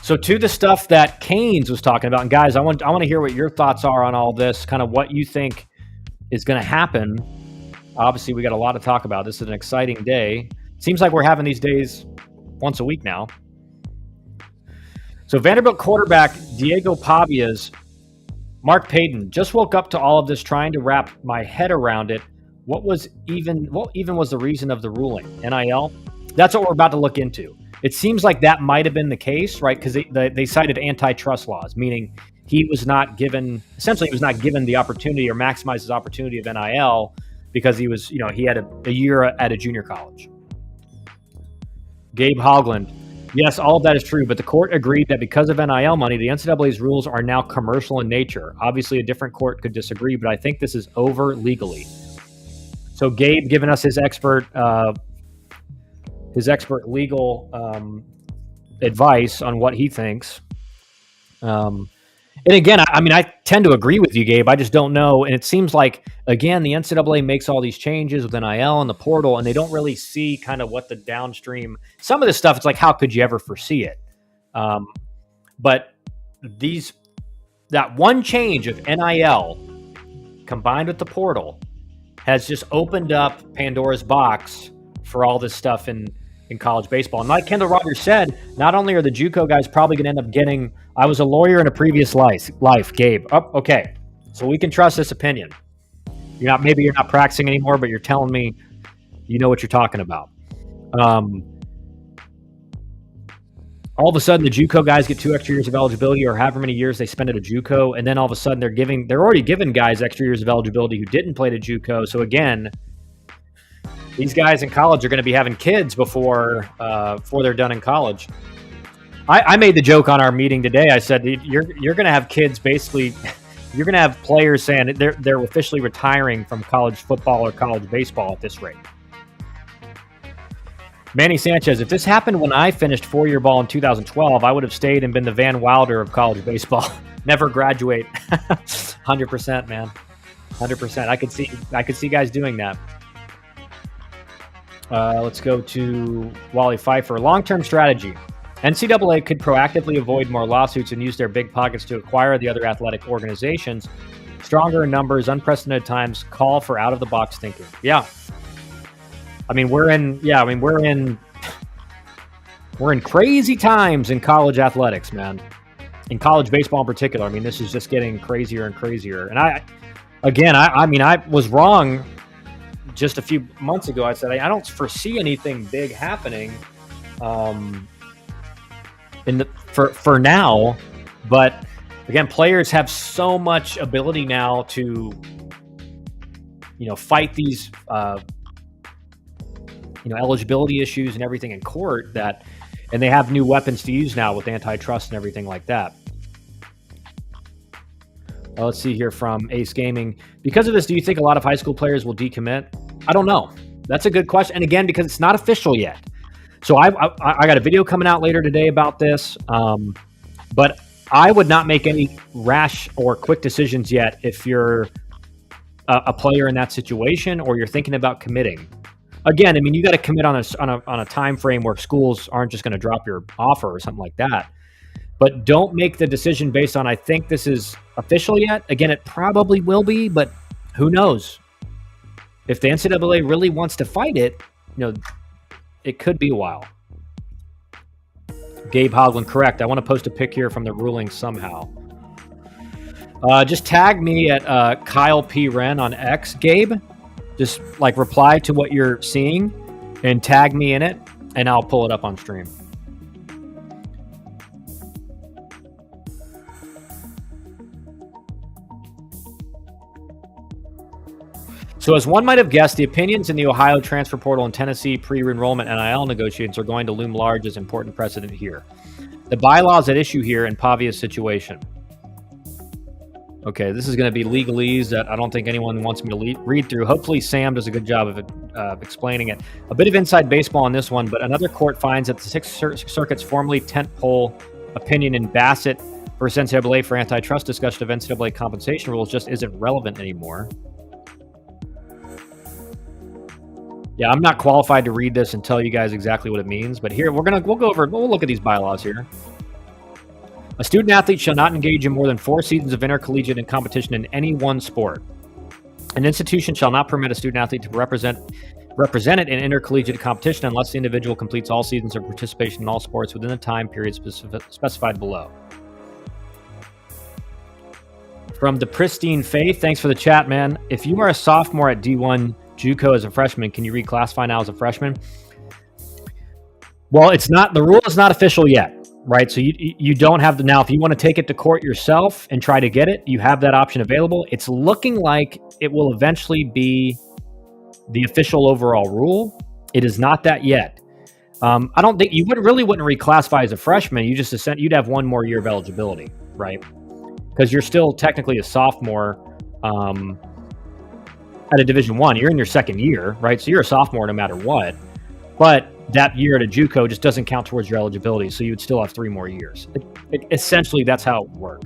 So to the stuff that Keynes was talking about, and guys, I want to hear what your thoughts are on all this, kind of what you think is going to happen. Obviously, we got a lot to talk about. This is an exciting day. Seems like we're having these days once a week now. So Vanderbilt quarterback Diego Pavia's Mark Payton just woke up to all of this, trying to wrap my head around it. What even was the reason of the ruling? NIL? That's what we're about to look into. It seems like that might have been the case, right? Because they cited antitrust laws, meaning he was not given the opportunity or maximized his opportunity of NIL because he was, he had a year at a junior college. Gabe Hogland. Yes, all of that is true, but the court agreed that because of NIL money, the NCAA's rules are now commercial in nature. Obviously, a different court could disagree, but I think this is over legally. So Gabe giving us his expert legal advice on what he thinks. And again, I tend to agree with you, Gabe. I just don't know. And it seems like, again, the NCAA makes all these changes with NIL and the portal, and they don't really see kind of what the downstream, some of this stuff, it's like, how could you ever foresee it? But that one change of NIL combined with the portal has just opened up Pandora's box for all this stuff in college baseball. And like Kendall Rogers said, not only are the Juco guys probably going to end up getting, I was a lawyer in a previous life, Gabe. Oh, okay. So we can trust this opinion. Maybe you're not practicing anymore, but you're telling me you know what you're talking about. All of a sudden the Juco guys get 2 extra years of eligibility, or however many years they spend at a Juco. And then all of a sudden they're already giving guys extra years of eligibility who didn't play at a Juco. So again, these guys in college are going to be having kids before they're done in college. I made the joke on our meeting today. I said, you're going to have kids basically, you're going to have players saying they're officially retiring from college football or college baseball at this rate. Manny Sanchez, if this happened when I finished 4-year ball in 2012, I would have stayed and been the Van Wilder of college baseball. Never graduate. 100%, man. 100%. I could see guys doing that. Let's go to Wally Pfeiffer. Long-term strategy. NCAA could proactively avoid more lawsuits and use their big pockets to acquire the other athletic organizations. Stronger in numbers, unprecedented times, call for out-of-the-box thinking. Yeah. We're in crazy times in college athletics, man. In college baseball in particular. This is just getting crazier and crazier. And I was wrong just a few months ago. I said I don't foresee anything big happening for now, but again, players have so much ability now to fight these eligibility issues and everything in court, and they have new weapons to use now with antitrust and everything like that. Let's see here from Ace Gaming. Because of this, do you think a lot of high school players will decommit? I don't know. That's a good question. And again, because it's not official yet. So I got a video coming out later today about this. But I would not make any rash or quick decisions yet if you're a player in that situation or you're thinking about committing. Again, I mean, you got to commit on a time frame where schools aren't just going to drop your offer or something like that. But don't make the decision based on, I think this is official yet. Again, it probably will be, but who knows? If the NCAA really wants to fight it, it could be a while. Gabe Hoglund, correct. I want to post a pic here from the ruling somehow. Just tag me at Kyle P. Wren on X, Gabe. Just like reply to what you're seeing and tag me in it, and I'll pull it up on stream. So as one might have guessed, the opinions in the Ohio transfer portal and Tennessee pre-enrollment NIL negotiations are going to loom large as important precedent here. The bylaws at issue here in Pavia's situation. Okay, this is going to be legalese that I don't think anyone wants me to read through. Hopefully Sam does a good job of explaining it. A bit of inside baseball on this one, but another court finds that the Sixth Circuit's formerly tentpole opinion in Bassett versus NCAA for antitrust discussion of NCAA compensation rules just isn't relevant anymore. Yeah, I'm not qualified to read this and tell you guys exactly what it means, but here we'll look at these bylaws here. A student athlete shall not engage in more than 4 seasons of intercollegiate and competition in any one sport. An institution shall not permit a student athlete to represent it in intercollegiate competition unless the individual completes all seasons of participation in all sports within the time period specified below. From the Pristine Faith, thanks for the chat, man. If you are a sophomore at D1 Juco as a freshman, can you reclassify now as a freshman? Well, the rule is not official yet, right? So you don't have now, if you want to take it to court yourself and try to get it, you have that option available. It's looking like it will eventually be the official overall rule. It is not that yet. I don't think you wouldn't reclassify as a freshman. You'd have one more year of eligibility, right? Because you're still technically a sophomore, at a Division I, you're in your second year, right? So you're a sophomore no matter what. But that year at a JUCO just doesn't count towards your eligibility, so you would still have 3 more years. Essentially, that's how it would work.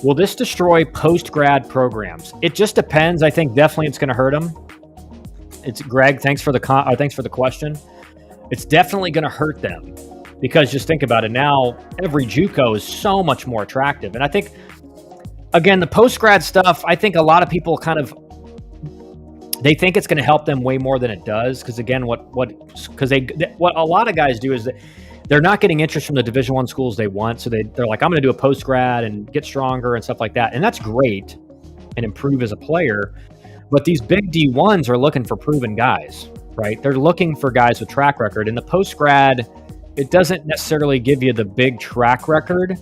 Will this destroy post-grad programs? It just depends. I think definitely it's going to hurt them. It's Greg. Thanks for the question. It's definitely going to hurt them because just think about it now. Every JUCO is so much more attractive, and I think again the post-grad stuff. I think a lot of people they think it's going to help them way more than it does. Because again, what a lot of guys do is that they're not getting interest from the Division I schools they want. So they're like, I'm going to do a post grad and get stronger and stuff like that. And that's great and improve as a player. But these big D1s are looking for proven guys, right? They're looking for guys with track record. And the post grad, it doesn't necessarily give you the big track record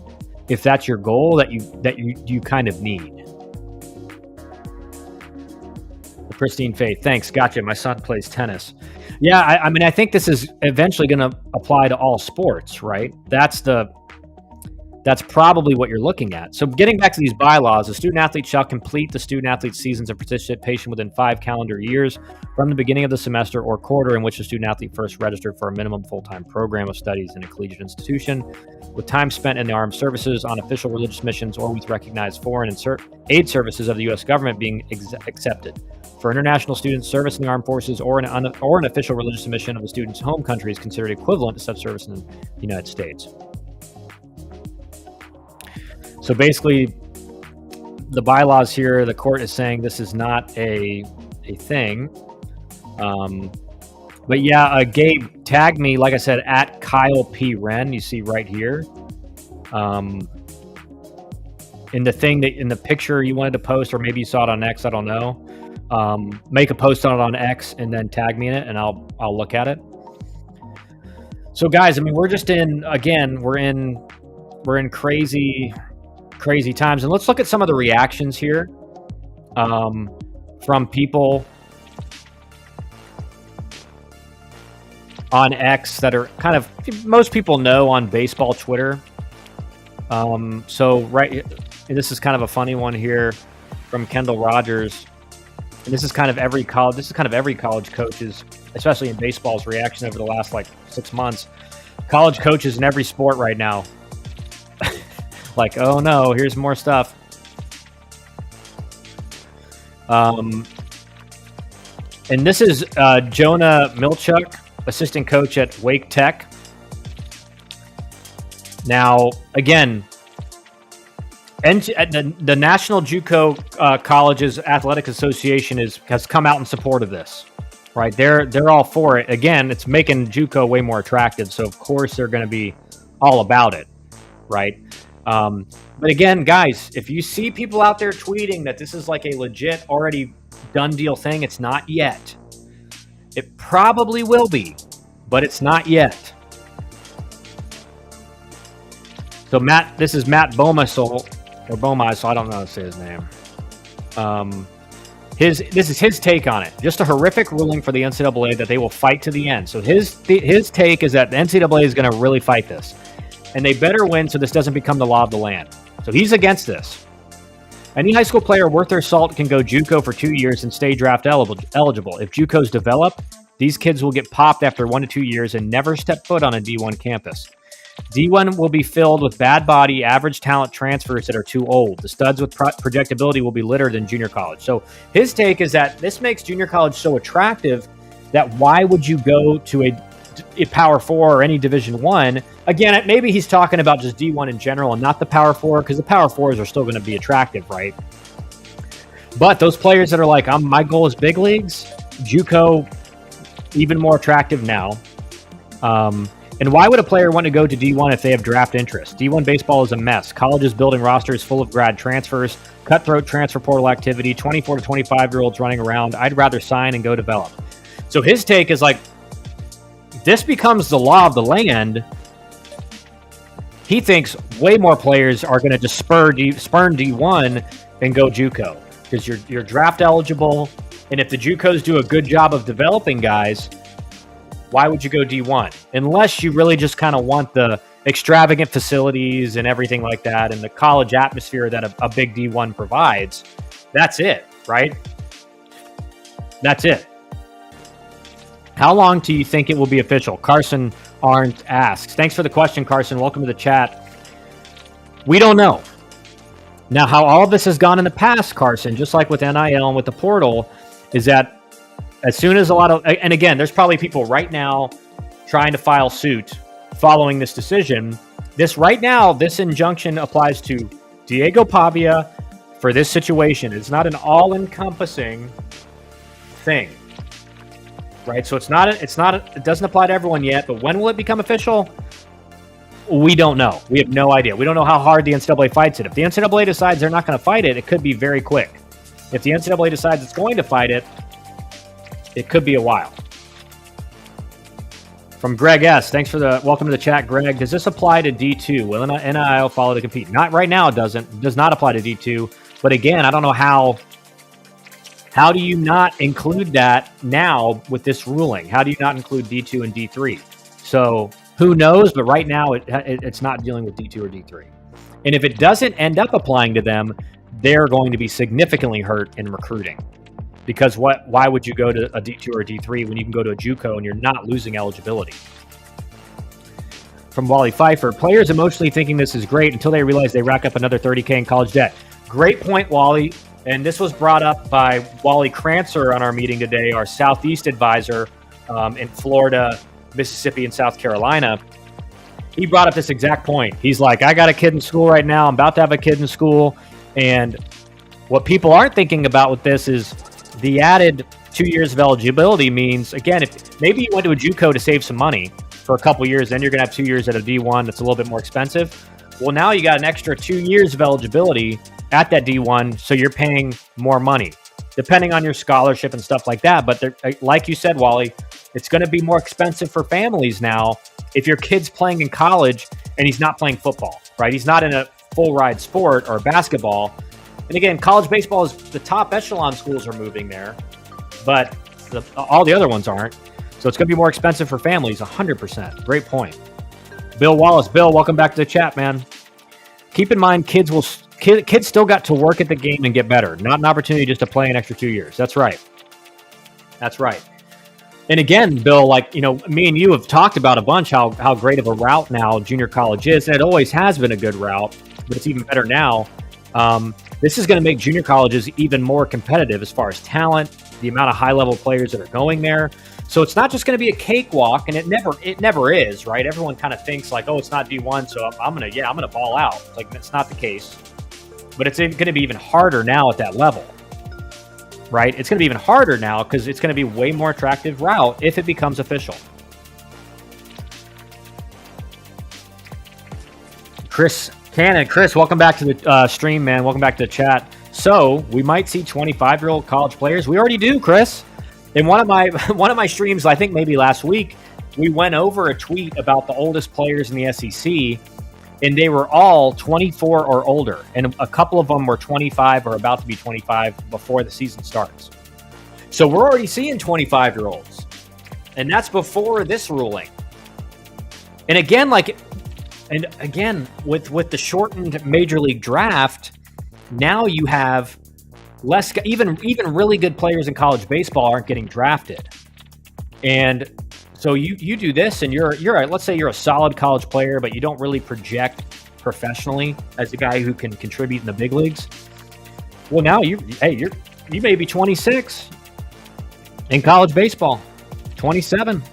if that's your goal that you kind of need. Pristine Faith. Thanks. Gotcha. My son plays tennis. Yeah, I mean, I think this is eventually going to apply to all sports, right? That's probably what you're looking at. So getting back to these bylaws, a student athlete shall complete the student athlete's seasons of participation within 5 calendar years from the beginning of the semester or quarter in which the student athlete first registered for a minimum full-time program of studies in a collegiate institution, with time spent in the armed services, on official religious missions, or with recognized foreign and aid services of the U.S. government being accepted. For international students, service in the armed forces or an official religious mission of the student's home country is considered equivalent to such service in the United States. So basically, the bylaws here, the court is saying this is not a thing. But yeah, Gabe, tag me, like I said, at Kyle P. Wren, you see right here. In the picture you wanted to post, or maybe you saw it on X, I don't know. Make a post on it on X and then tag me in it, and I'll look at it. So guys, I mean, we're in crazy times, and let's look at some of the reactions here from people on X that are kind of, most people know on baseball Twitter. So this is kind of a funny one here from Kendall Rogers. And this is kind of every college coach's, especially in baseball's, reaction over the last 6 months. College coaches in every sport right now. Like, oh no, here's more stuff. And this is Jonah Milchuk, assistant coach at Wake Tech. Now, again, the National Juco Colleges Athletic Association has come out in support of this, right? They're all for it. Again, it's making Juco way more attractive, so of course they're going to be all about it, right? But again, guys, if you see people out there tweeting that this is like a legit, already done deal thing, it's not yet. It probably will be, but it's not yet. So this is Matt Bomasol, or Bomasol, I don't know how to say his name. This is his take on it. Just a horrific ruling for the NCAA that they will fight to the end. So his take is that the NCAA is going to really fight this. And they better win so this doesn't become the law of the land. So he's against this. Any high school player worth their salt can go Juco for 2 years and stay draft eligible. If Jucos develop, these kids will get popped after 1 to 2 years and never step foot on a D1 campus. D1 will be filled with bad body, average talent transfers that are too old. The studs with projectability will be littered in junior college. So his take is that this makes junior college so attractive that why would you go to a Power 4 or any Division 1? Again, maybe he's talking about just D1 in general and not the Power 4, because the Power 4s are still going to be attractive, right? But those players that are like, my goal is big leagues, Juco, even more attractive now. And why would a player want to go to D1 if they have draft interest? D1 baseball is a mess. Colleges building rosters full of grad transfers, cutthroat transfer portal activity, 24 to 25-year-olds running around. I'd rather sign and go develop. So his take is like, this becomes the law of the land. He thinks way more players are going to just spurn D1 and go Juco because you're draft eligible. And if the Jucos do a good job of developing guys, why would you go D1? Unless you really just kind of want the extravagant facilities and everything like that and the college atmosphere that a big D1 provides. That's it, right? That's it. How long do you think it will be official? Carson Arndt asks. Thanks for the question, Carson. Welcome to the chat. We don't know. Now, how all of this has gone in the past, Carson, just like with NIL and with the portal, is that as soon as and again, there's probably people right now trying to file suit following this decision. This injunction applies to Diego Pavia for this situation. It's not an all-encompassing thing, right? So it doesn't apply to everyone yet, but when will it become official? We don't know. We have no idea. We don't know how hard the NCAA fights it. If the NCAA decides they're not going to fight it, it could be very quick. If the NCAA decides it's going to fight it, it could be a while. From Greg S. Thanks for the welcome to the chat, Greg. Does this apply to D2? Will NIL follow to compete? Not right now. It doesn't. It does not apply to D2. But again, I don't know how. How do you not include that now with this ruling? How do you not include D2 and D3? So who knows? But right now, it's not dealing with D2 or D3. And if it doesn't end up applying to them, they're going to be significantly hurt in recruiting. Because why would you go to a D2 or a D3 when you can go to a Juco and you're not losing eligibility? From Wally Pfeiffer, players emotionally thinking this is great until they realize they rack up another $30K in college debt. Great point, Wally. And this was brought up by Wally Krancer on our meeting today, our Southeast advisor in Florida, Mississippi, and South Carolina. He brought up this exact point. He's like, I got a kid in school right now. I'm about to have a kid in school. And what people aren't thinking about with this is the added 2 years of eligibility means, again, if maybe you went to a Juco to save some money for a couple years, then you're going to have 2 years at a D1 that's a little bit more expensive. Well, now you got an extra 2 years of eligibility at that D1, so you're paying more money, depending on your scholarship and stuff like that. But like you said, Wally, it's going to be more expensive for families now if your kid's playing in college and he's not playing football, right? He's not in a full ride sport or basketball. And again, college baseball is the top echelon schools are moving there, but all the other ones aren't. So it's going to be more expensive for families, 100%. Great point. Bill Wallace. Bill, welcome back to the chat, man. keep in mind, kids still got to work at the game and get better, not an opportunity just to play an extra 2 years. That's right. That's right. And again, Bill, like, me and you have talked about a bunch how great of a route now junior college is, and it always has been a good route, but it's even better now. This is going to make junior colleges even more competitive as far as talent, the amount of high-level players that are going there. So it's not just going to be a cakewalk, and it never is, right? Everyone kind of thinks like, oh, it's not D1, so I'm gonna ball out. It's like, that's not the case. But it's going to be even harder now at that level. Right? It's going to be even harder now because it's going to be a way more attractive route if it becomes official. Chris Cannon. Chris, welcome back to the stream, man. Welcome back to the chat. So we might see 25-year-old college players. We already do, Chris. In one of my streams, I think maybe last week, we went over a tweet about the oldest players in the SEC, and they were all 24 or older. And a couple of them were 25 or about to be 25 before the season starts. So we're already seeing 25-year-olds. And that's before this ruling. And again, with the shortened Major League draft, now you have less, even really good players in college baseball aren't getting drafted. And so you do this, and let's say you're a solid college player, but you don't really project professionally as a guy who can contribute in the big leagues. Well, now you may be 26 in college baseball, 27,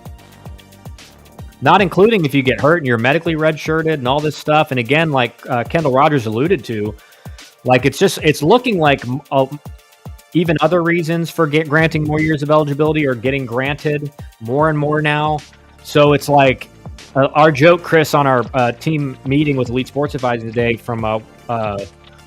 not including if you get hurt and you're medically redshirted and all this stuff. And again, like Kendall Rogers alluded to, like it's looking like even other reasons for granting more years of eligibility are getting granted more and more now. So it's like our joke, Chris, on our team meeting with Elite Sports Advising today from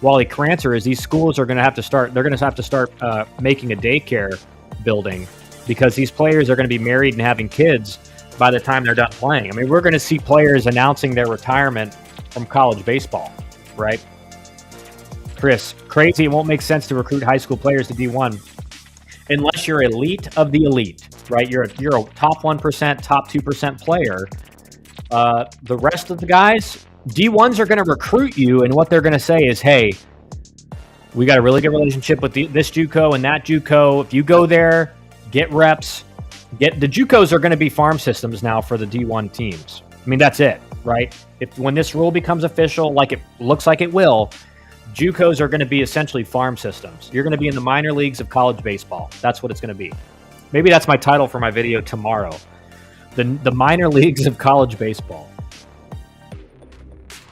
Wally Crancer is these schools are going to have to start. They're going to have to start making a daycare building because these players are going to be married and having kids by the time they're done playing. I mean, we're going to see players announcing their retirement from college baseball, right? Chris, crazy. It won't make sense to recruit high school players to D1 unless you're elite of the elite, right? You're a top 1%, top 2% player. The rest of the guys, D1s are going to recruit you, and what they're going to say is, hey, we got a really good relationship with this Juco and that Juco. If you go there, get reps. The Jucos are going to be farm systems now for the D1 teams. I mean, that's it, right? When this rule becomes official, like it looks like it will, Jucos are going to be essentially farm systems. You're going to be in the minor leagues of college baseball. That's what it's going to be. Maybe that's my title for my video tomorrow. The minor leagues of college baseball.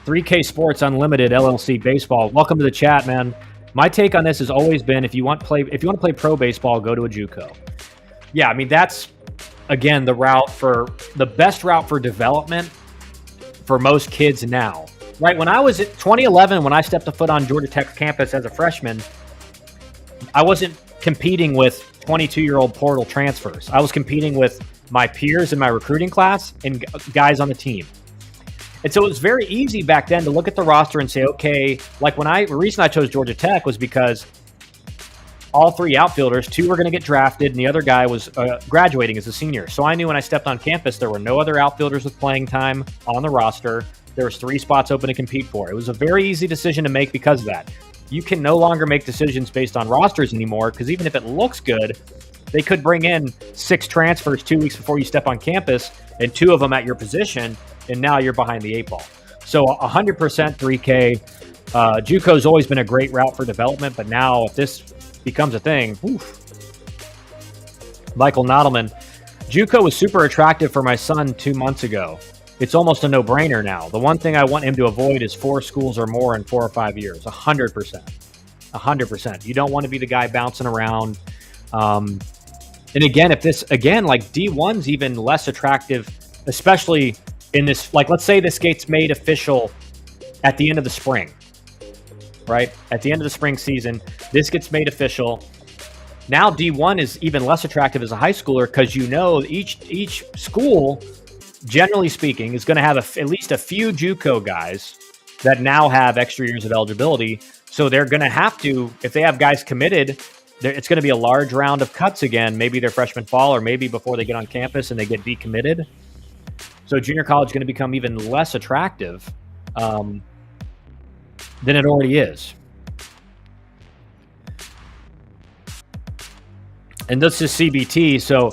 3K Sports Unlimited LLC Baseball. Welcome to the chat, man. My take on this has always been if you want to play pro baseball, go to a Juco. Yeah, I mean that's again the best route for development for most kids now. Right, when I was at 2011, when I stepped a foot on Georgia Tech campus as a freshman, I wasn't competing with 22-year-old portal transfers. I was competing with my peers in my recruiting class and guys on the team. And so it was very easy back then to look at the roster and say, okay, like the reason I chose Georgia Tech was because all three outfielders, two were going to get drafted, and the other guy was graduating as a senior. So I knew when I stepped on campus, there were no other outfielders with playing time on the roster. There was 3 spots open to compete for. It was a very easy decision to make because of that. You can no longer make decisions based on rosters anymore because even if it looks good, they could bring in 6 transfers 2 weeks before you step on campus and 2 of them at your position, and now you're behind the 8 ball. So 100% 3K. Juco's always been a great route for development, but now if this becomes a thing, oof. Michael Nodelman, Juco was super attractive for my son 2 months ago. It's almost a no-brainer now. The one thing I want him to avoid is 4 schools or more in 4 or 5 years. 100%. 100%. You don't want to be the guy bouncing around. And again, like D1's even less attractive, especially in this, like let's say this gets made official at the end of the spring, right? At the end of the spring season, this gets made official. Now D1 is even less attractive as a high schooler because each school, generally speaking, is going to have at least a few Juco guys that now have extra years of eligibility. So they're going to have to, if they have guys committed, it's going to be a large round of cuts again, maybe their freshman fall or maybe before they get on campus and they get decommitted. So junior college is going to become even less attractive. than it already is. And this is CBT, so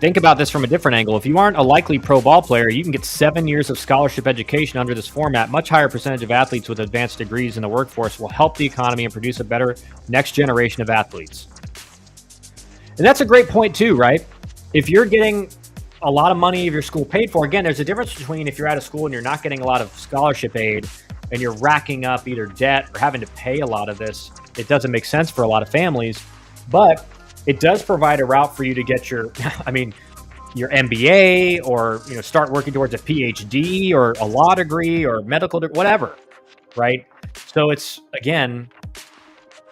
think about this from a different angle. If you aren't a likely pro ball player, you can get 7 years of scholarship education under this format. Much higher percentage of athletes with advanced degrees in the workforce will help the economy and produce a better next generation of athletes. And that's a great point too, right? If you're getting a lot of money of your school paid for, again, there's a difference between if you're at a school and you're not getting a lot of scholarship aid and you're racking up either debt or having to pay a lot of this. It doesn't make sense for a lot of families, but it does provide a route for you to get your, your MBA or, start working towards a PhD or a law degree or medical degree, whatever, right? So it's, again,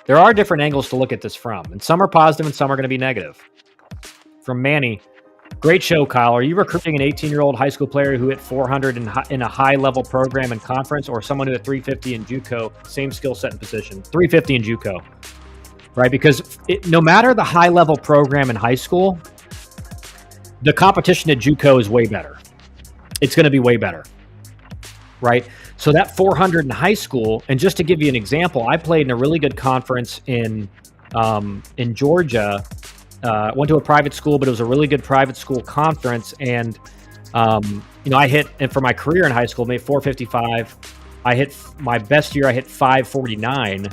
there are different angles to look at this from, and some are positive and some are going to be negative. From Manny, great show, Kyle. Are you recruiting an 18-year-old high school player who hit 400 in a high-level program and conference, or someone who hit 350 in Juco, same skill set and position? 350 in Juco, right? Because no matter the high-level program in high school, the competition at Juco is way better. It's going to be way better, right? So that 400 in high school, and just to give you an example, I played in a really good conference in Georgia. Went to a private school, but it was a really good private school conference. And, I hit, and for my career in high school, made 455. I hit my best year, I hit 549.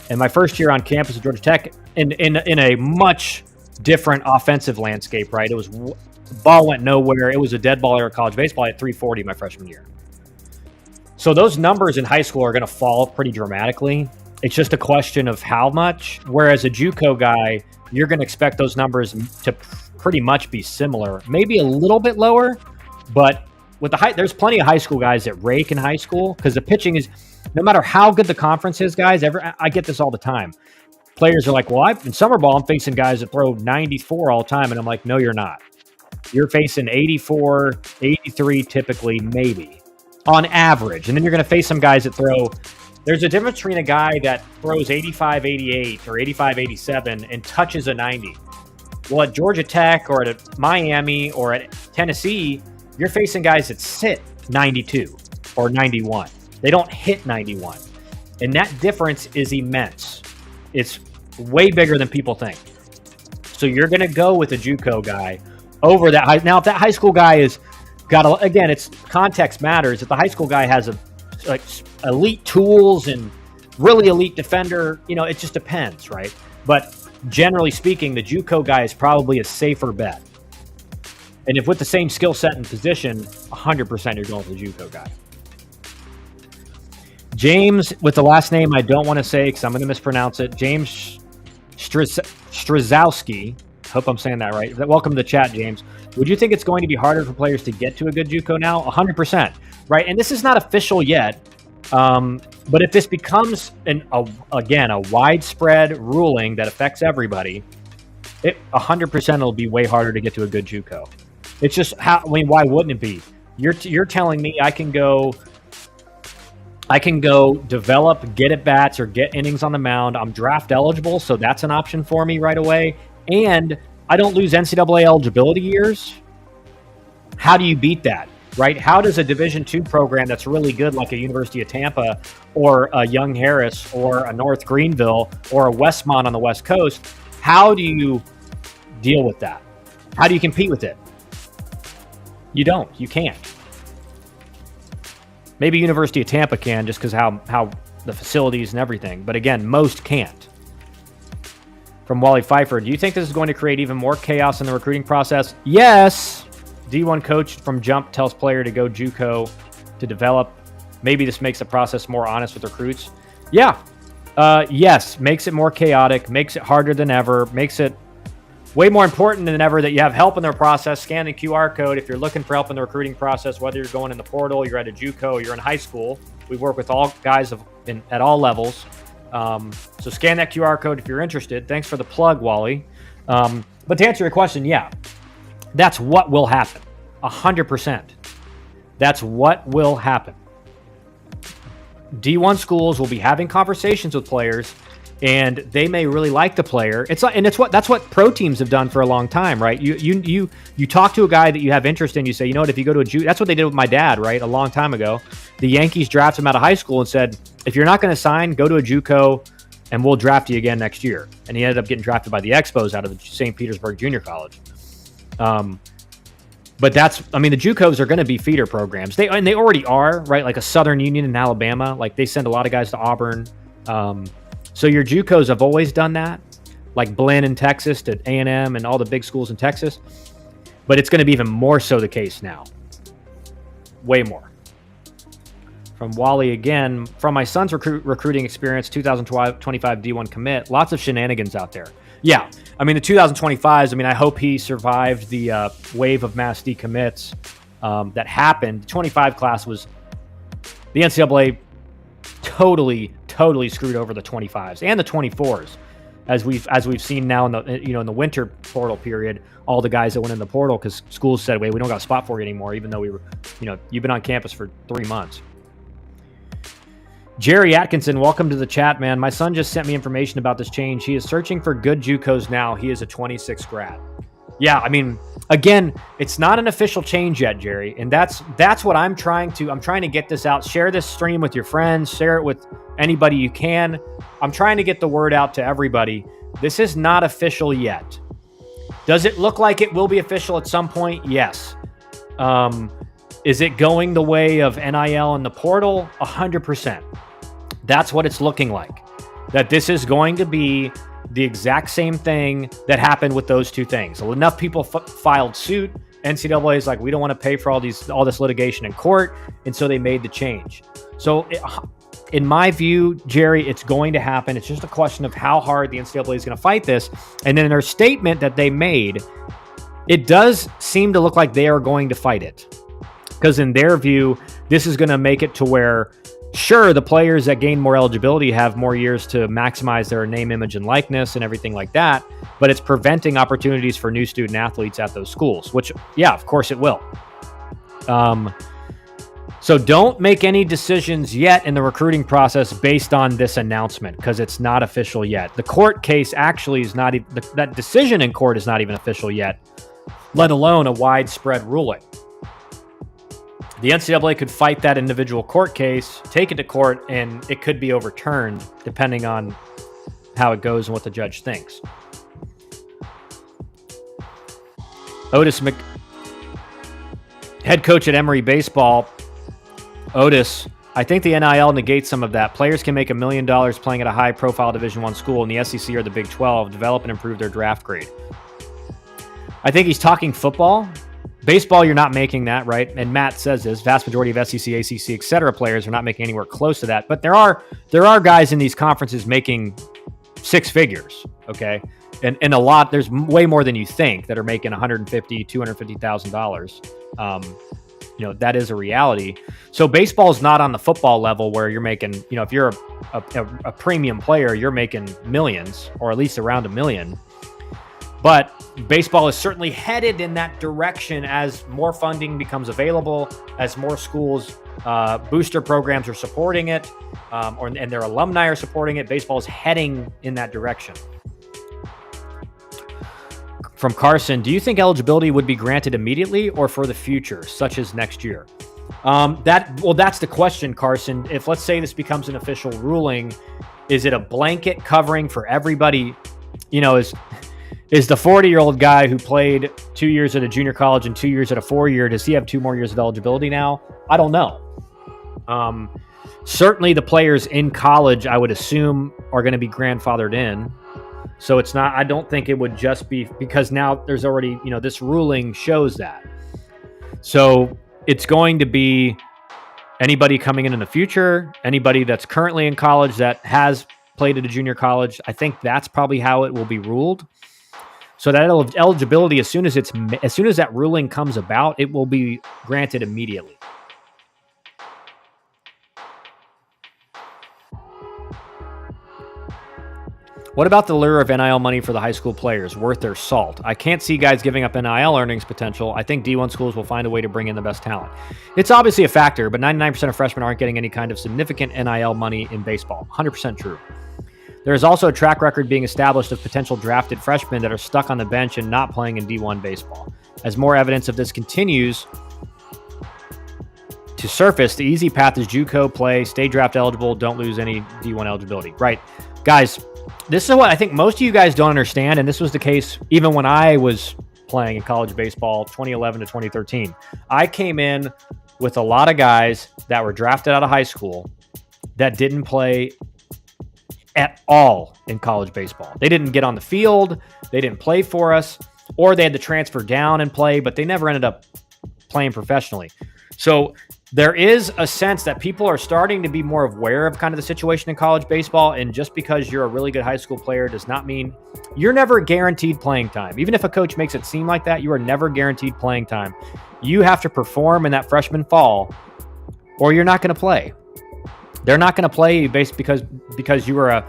And my first year on campus at Georgia Tech, in a much different offensive landscape, right? It was, the ball went nowhere. It was a dead ball era college baseball. I had 340 my freshman year. So those numbers in high school are going to fall pretty dramatically. It's just a question of how much. Whereas a JUCO guy, you're going to expect those numbers to pretty much be similar, maybe a little bit lower. But with there's plenty of high school guys that rake in high school because the pitching is, no matter how good the conference is, guys. I get this all the time. Players are like, well, in summer ball, I'm facing guys that throw 94 all the time, and I'm like, no, you're not. You're facing 84, 83 typically, maybe on average, and then you're going to face some guys that throw. There's a difference between a guy that throws 85, 88 or 85, 87 and touches a 90. Well, at Georgia Tech or at Miami or at Tennessee, you're facing guys that sit 92 or 91. They don't hit 91. And that difference is immense. It's way bigger than people think. So you're going to go with a JUCO guy over that high. Now, if that high school guy is again, it's context matters. If the high school guy has elite tools and really elite defender, it just depends, right? But generally speaking, the JUCO guy is probably a safer bet. And if with the same skill set and position, 100% you're going with the JUCO guy. James, with the last name I don't want to say because I'm going to mispronounce it, James Strzelski. Hope I'm saying that right. Welcome to the chat, James. Would you think it's going to be harder for players to get to a good JUCO now? 100%, right? And this is not official yet, but if this becomes a widespread ruling that affects everybody, 100% it'll be way harder to get to a good JUCO. It's just why wouldn't it be? You're telling me I can go develop, get at bats or get innings on the mound. I'm draft eligible, so that's an option for me right away. And I don't lose NCAA eligibility years. How do you beat that, right? How does a Division II program that's really good, like a University of Tampa or a Young Harris or a North Greenville or a Westmont on the West Coast, how do you deal with that? How do you compete with it? You don't. You can't. Maybe University of Tampa can just because how the facilities and everything. But again, most can't. From Wally Pfeiffer, do you think this is going to create even more chaos in the recruiting process? Yes. D1 coach from Jump tells player to go JUCO to develop. Maybe this makes the process more honest with recruits. Yeah. Yes. Makes it more chaotic. Makes it harder than ever. Makes it way more important than ever that you have help in their process. Scan the QR code if you're looking for help in the recruiting process, whether you're going in the portal, you're at a JUCO, you're in high school. We work with all guys at all levels. So scan that QR code if you're interested. Thanks for the plug, Wally. But to answer your question, yeah, that's what will happen. 100%. That's what will happen. D1 schools will be having conversations with players and they may really like the player. That's what pro teams have done for a long time, right? You talk to a guy that you have interest in. You say, you know what, if you go to a Juco, that's what they did with my dad, right? A long time ago, the Yankees drafted him out of high school and said, if you're not going to sign, go to a Juco, and we'll draft you again next year. And he ended up getting drafted by the Expos out of the St. Petersburg Junior College. But the JUCOs are going to be feeder programs. They already are, right? Like a Southern Union in Alabama, like they send a lot of guys to Auburn. So your JUCOs have always done that, like Blinn in Texas to A&M and all the big schools in Texas. But it's going to be even more so the case now. Way more. From Wally again, from my son's recruiting experience, 2025 D1 commit, lots of shenanigans out there. Yeah, I mean, the 2025s, I hope he survived the wave of mass decommits that happened. The 25 class was, the NCAA totally screwed over the 25s and the 24s. As we've seen now in the winter portal period, all the guys that went in the portal because schools said, wait, we don't got a spot for you anymore, even though we were, you've been on campus for 3 months. Jerry Atkinson, welcome to the chat, man. My son just sent me information about this change. He is searching for good JUCOs now. He is a 26 grad. Yeah, again, it's not an official change yet, Jerry, and that's what I'm trying to get this out. Share this stream with your friends. Share it with anybody you can. I'm trying to get the word out to everybody. This is not official yet. Does it look like it will be official at some point? Yes. Is it going the way of NIL and the portal? 100%. That's what it's looking like. That this is going to be the exact same thing that happened with those two things. So enough people filed suit. NCAA is like, we don't want to pay for all this litigation in court, and so they made the change. So in my view, Jerry, it's going to happen. It's just a question of how hard the NCAA is going to fight this. And then in their statement that they made, it does seem to look like they are going to fight it. Because in their view, this is going to make it to where, sure, the players that gain more eligibility have more years to maximize their name, image, and likeness and everything like that, but it's preventing opportunities for new student athletes at those schools, which, yeah, of course it will. So don't make any decisions yet in the recruiting process based on this announcement, because it's not official yet. The court case actually is not even, that decision in court is not even official yet, let alone a widespread ruling. The NCAA could fight that individual court case, take it to court, and it could be overturned depending on how it goes and what the judge thinks. Head coach at Emory Baseball. Otis, I think the NIL negates some of that. Players can make $1 million playing at a high-profile Division I school in the SEC or the Big 12, develop and improve their draft grade. I think he's talking football. Baseball, you're not making that, right? And Matt says this, vast majority of SEC, ACC, etc. players are not making anywhere close to that. But there are guys in these conferences making 6 figures, okay? And a lot, there's way more than you think that are making $150,000, $250,000. That is a reality. So baseball is not on the football level where you're making, if you're a premium player, you're making millions, or at least around $1 million. But baseball is certainly headed in that direction as more funding becomes available, as more schools, booster programs are supporting it, and their alumni are supporting it. Baseball is heading in that direction. From Carson, do you think eligibility would be granted immediately or for the future, such as next year? That's the question, Carson. If, let's say, this becomes an official ruling, is it a blanket covering for everybody? Is the 40-year-old guy who played 2 years at a junior college and 2 years at a 4-year, does he have 2 more years of eligibility now? I don't know. Certainly the players in college, I would assume, are going to be grandfathered in. So it's not, I don't think it would just be, because now there's already, this ruling shows that. So it's going to be anybody coming in the future, anybody that's currently in college that has played at a junior college. I think that's probably how it will be ruled. So that eligibility, as soon as that ruling comes about, it will be granted immediately. What about the lure of NIL money for the high school players? Worth their salt? I can't see guys giving up NIL earnings potential. I think D1 schools will find a way to bring in the best talent. It's obviously a factor, but 99% of freshmen aren't getting any kind of significant NIL money in baseball. 100% true. There is also a track record being established of potential drafted freshmen that are stuck on the bench and not playing in D1 baseball. As more evidence of this continues to surface, the easy path is JUCO play, stay draft eligible, don't lose any D1 eligibility. Right. Guys, this is what I think most of you guys don't understand, and this was the case even when I was playing in college baseball 2011 to 2013. I came in with a lot of guys that were drafted out of high school that didn't play at all in college baseball. They didn't get on the field, they didn't play for us, or they had to transfer down and play, but they never ended up playing professionally. So there is a sense that people are starting to be more aware of kind of the situation in college baseball. And just because you're a really good high school player does not mean you're never guaranteed playing time. Even if a coach makes it seem like that, you are never guaranteed playing time. You have to perform in that freshman fall or you're not going to play. They're not going to play you based because you were a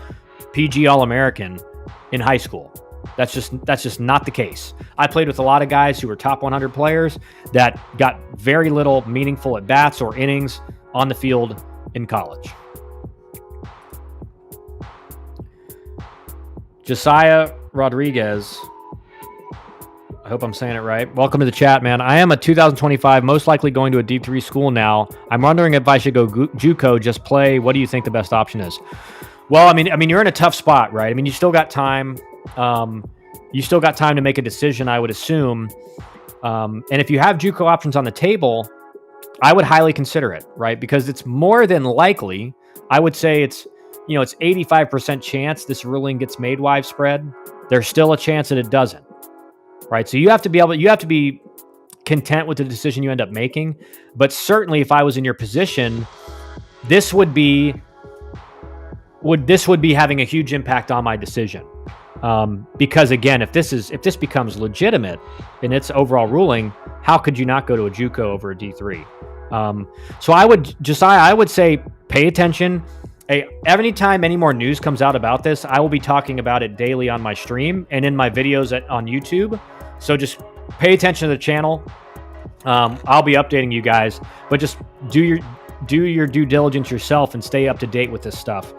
PG All-American in high school. That's just not the case. I played with a lot of guys who were top 100 players that got very little meaningful at bats or innings on the field in college. Josiah Rodriguez, I hope I'm saying it right. Welcome to the chat, man. I am a 2025, most likely going to a D3 school now. I'm wondering if I should go JUCO, just play. What do you think the best option is? Well, I mean, you're in a tough spot, right? I mean, you still got time. You still got time to make a decision, I would assume. And if you have JUCO options on the table, I would highly consider it, right? Because it's more than likely, I would say it's 85% chance this ruling gets made widespread. There's still a chance that it doesn't, right? So you have to be content with the decision you end up making. But certainly if I was in your position, this would be having a huge impact on my decision. Because again, if this becomes legitimate in its overall ruling, how could you not go to a JUCO over a D3? So I would say pay attention. Anytime any more news comes out about this, I will be talking about it daily on my stream and in my videos on YouTube. So just pay attention to the channel. I'll be updating you guys, but just do your due diligence yourself and stay up to date with this stuff.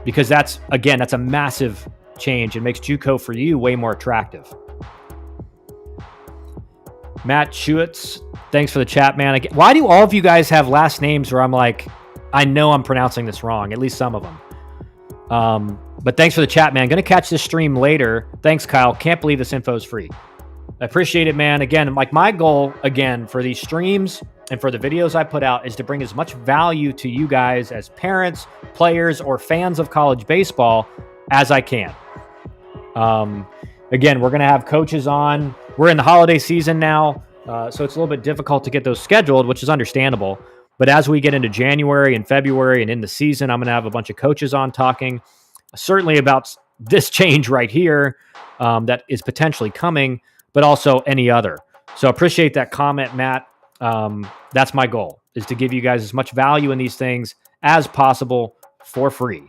Because that's a massive change. It makes JUCO for you way more attractive. Matt Schutz, thanks for the chat, man. Why do all of you guys have last names where I'm like, I know I'm pronouncing this wrong, at least some of them. But thanks for the chat, man. Going to catch this stream later. Thanks, Kyle. Can't believe this info is free. I appreciate it, man. Again, like my goal, again, for these streams and for the videos I put out is to bring as much value to you guys as parents, players, or fans of college baseball as I can. Again, we're going to have coaches on. We're in the holiday season now, so it's a little bit difficult to get those scheduled, which is understandable. But as we get into January and February and in the season, I'm going to have a bunch of coaches on talking certainly about this change right here that is potentially coming, but also any other. So appreciate that comment, Matt. That's my goal, is to give you guys as much value in these things as possible for free.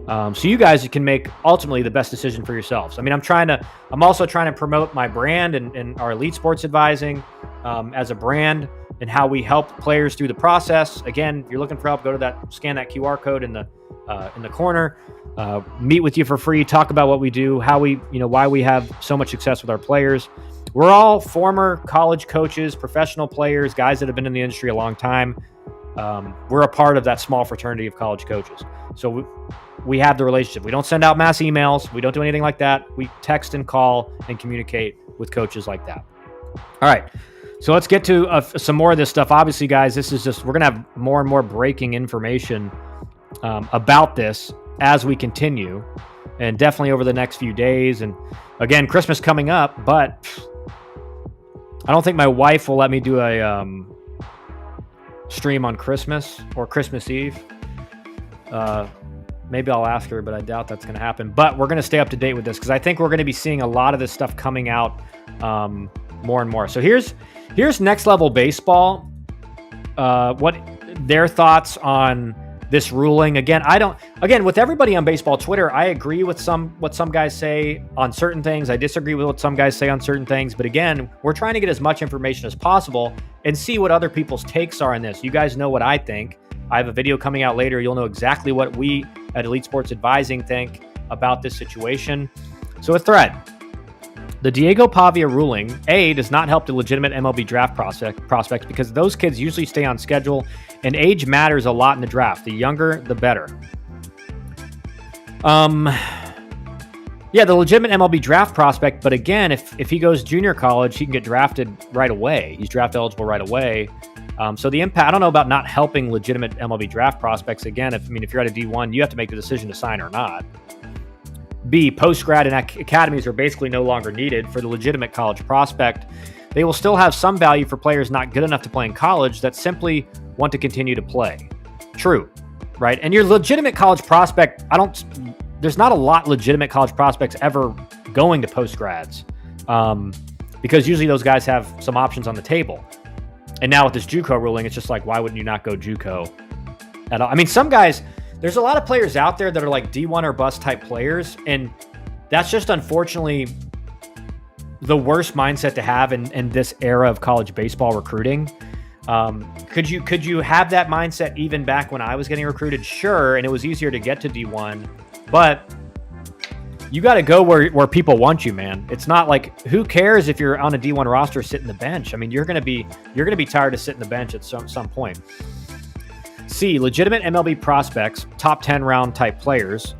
So you guys can make ultimately the best decision for yourselves. I mean, I'm also trying to promote my brand and our Elite Sports Advising as a brand and how we help players through the process. Again, if you're looking for help, scan that QR code in the corner, meet with you for free, talk about what we do, why we have so much success with our players. We're all former college coaches, professional players, guys that have been in the industry a long time. We're a part of that small fraternity of college coaches. So we have the relationship. We don't send out mass emails. We don't do anything like that. We text and call and communicate with coaches like that. All right. So let's get to some more of this stuff. Obviously, guys, we're going to have more and more breaking information about this as we continue, and definitely over the next few days. And again, Christmas coming up, but I don't think my wife will let me do a stream on Christmas or Christmas Eve. Maybe I'll ask her, but I doubt that's going to happen. But we're going to stay up to date with this because I think we're going to be seeing a lot of this stuff coming out more and more. So here's Next Level Baseball. What their thoughts on this ruling. Again, with everybody on baseball Twitter, I agree with what some guys say on certain things. I disagree with what some guys say on certain things. But again, we're trying to get as much information as possible and see what other people's takes are on this. You guys know what I think. I have a video coming out later. You'll know exactly what we at Elite Sports Advising think about this situation. So a thread. The Diego Pavia ruling, A, does not help the legitimate MLB draft prospects because those kids usually stay on schedule and age matters a lot in the draft. The younger, the better. Yeah, the legitimate MLB draft prospect, but again, if he goes junior college, he can get drafted right away. He's draft eligible right away. So the impact, I don't know about not helping legitimate MLB draft prospects. Again, if you're at a D1, you have to make the decision to sign or not. B, post-grad and academies are basically no longer needed for the legitimate college prospect. They will still have some value for players not good enough to play in college that simply want to continue to play. True, right? And your legitimate college prospect, there's not a lot legitimate college prospects ever going to post-grads because usually those guys have some options on the table. And now with this Juco ruling, it's just like, why wouldn't you not go Juco at all? I mean, some guys... There's a lot of players out there that are like D1 or bust type players, and that's just unfortunately the worst mindset to have in this era of college baseball recruiting. Could you have that mindset even back when I was getting recruited? Sure, and it was easier to get to D1, but you got to go where people want you, man. It's not like, who cares if you're on a D1 roster sitting the bench? I mean, you're gonna be tired of sitting the bench at some point. C, legitimate MLB prospects, top 10 round type players,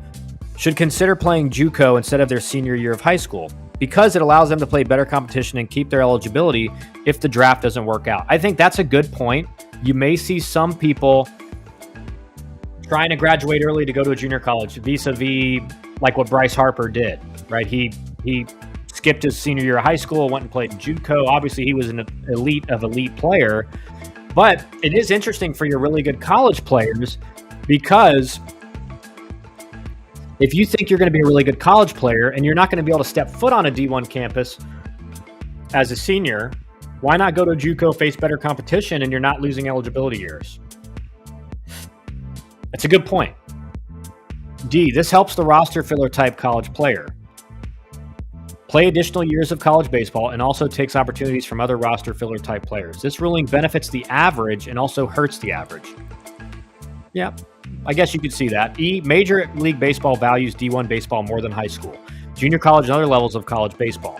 should consider playing Juco instead of their senior year of high school because it allows them to play better competition and keep their eligibility if the draft doesn't work out. I think that's a good point. You may see some people trying to graduate early to go to a junior college vis-a-vis like what Bryce Harper did, right? He skipped his senior year of high school, went and played Juco. Obviously, he was an elite player. But it is interesting for your really good college players because if you think you're going to be a really good college player and you're not going to be able to step foot on a D1 campus as a senior, why not go to Juco, face better competition, and you're not losing eligibility years? That's a good point. D, this helps the roster filler type college player. Play additional years of college baseball and also takes opportunities from other roster filler type players. This ruling benefits the average and also hurts the average. Yeah, I guess you could see that. E, Major League Baseball values D1 baseball more than high school, junior college, and other levels of college baseball.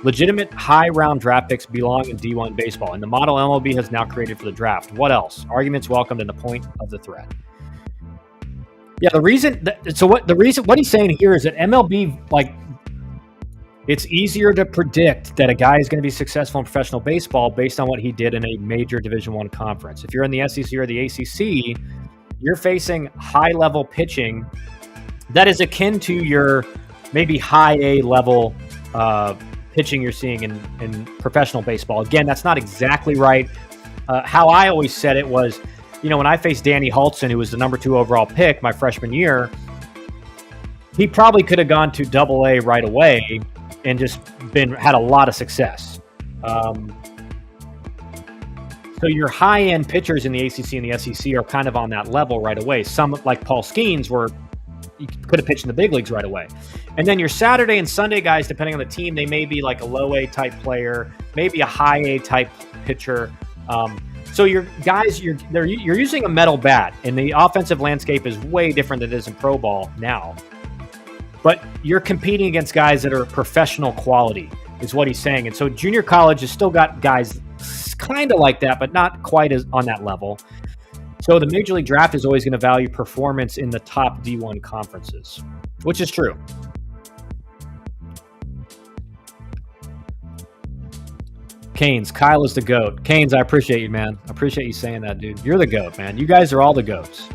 Legitimate high round draft picks belong in D1 baseball, and the model MLB has now created for the draft. What else? Arguments welcomed in the point of the thread. Yeah, what he's saying here is that MLB, it's easier to predict that a guy is going to be successful in professional baseball based on what he did in a major Division I conference. If you're in the SEC or the ACC, you're facing high-level pitching that is akin to your maybe high A level pitching you're seeing in professional baseball. Again, that's not exactly right. How I always said it was, when I faced Danny Hultzen, who was the number 2 overall pick my freshman year, he probably could have gone to Double-A right away and just had a lot of success. So your high-end pitchers in the ACC and the SEC are kind of on that level right away. Some, like Paul Skeens, you could have pitched in the big leagues right away. And then your Saturday and Sunday guys, depending on the team, they may be like a low-A type player, maybe a high-A type pitcher. So your guys, you're using a metal bat, and the offensive landscape is way different than it is in pro ball now. But you're competing against guys that are professional quality, is what he's saying. And so junior college has still got guys kind of like that, but not quite as on that level. So the Major League Draft is always going to value performance in the top D1 conferences, which is true. Canes, Kyle is the GOAT. Canes, I appreciate you, man. I appreciate you saying that, dude. You're the GOAT, man. You guys are all the GOATs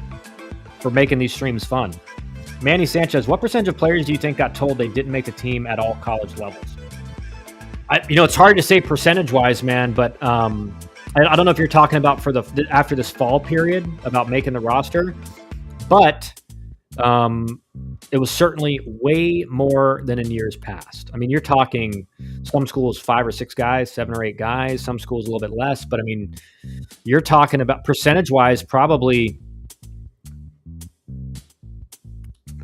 for making these streams fun. Manny Sanchez, what percentage of players do you think got told they didn't make the team at all college levels? It's hard to say percentage-wise, man, but I don't know if you're talking about for after this fall period about making the roster, but it was certainly way more than in years past. I mean, you're talking some schools 5 or 6 guys, 7 or 8 guys, some schools a little bit less, but I mean, you're talking about percentage-wise probably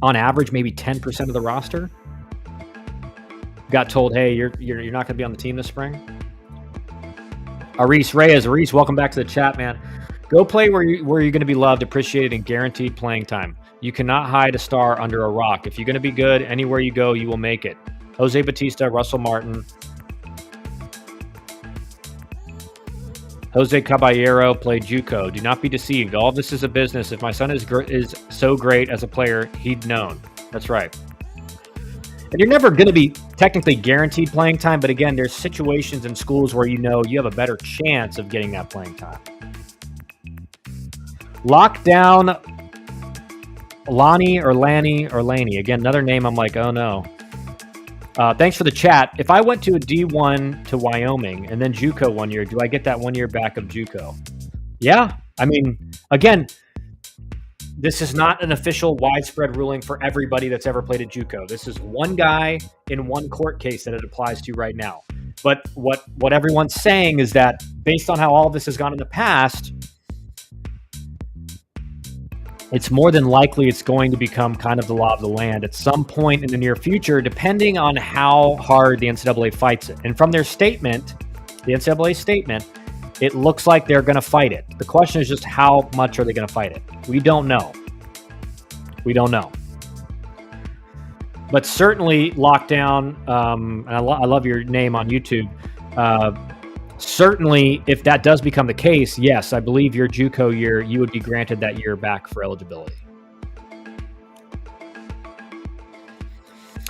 on average, maybe 10% of the roster got told, hey, you're not going to be on the team this spring. Aris Reyes, welcome back to the chat, man. Go play where you're going to be loved, appreciated, and guaranteed playing time. You cannot hide a star under a rock. If you're going to be good, anywhere you go, you will make it. Jose Batista, Russell Martin, Jose Caballero played Juco. Do not be deceived. All of this is a business. If my son is so great as a player, he'd known. That's right. And you're never going to be technically guaranteed playing time, but again, there's situations in schools where you know you have a better chance of getting that playing time. Lockdown Lonnie or Lanny or Laney. Again, another name I'm like, oh no. Thanks for the chat. If I went to a D1 to Wyoming and then Juco 1 year, do I get that 1 year back of Juco? Yeah. I mean, again, this is not an official widespread ruling for everybody that's ever played at Juco. This is one guy in one court case that it applies to right now. But what everyone's saying is that based on how all of this has gone in the past, it's more than likely it's going to become kind of the law of the land at some point in the near future, depending on how hard the NCAA fights it. And from their statement, the NCAA statement, it looks like they're going to fight it. The question is just how much are they going to fight it? We don't know. We don't know. But certainly lockdown, and I love your name on YouTube. Certainly, if that does become the case, yes, I believe your Juco year, you would be granted that year back for eligibility.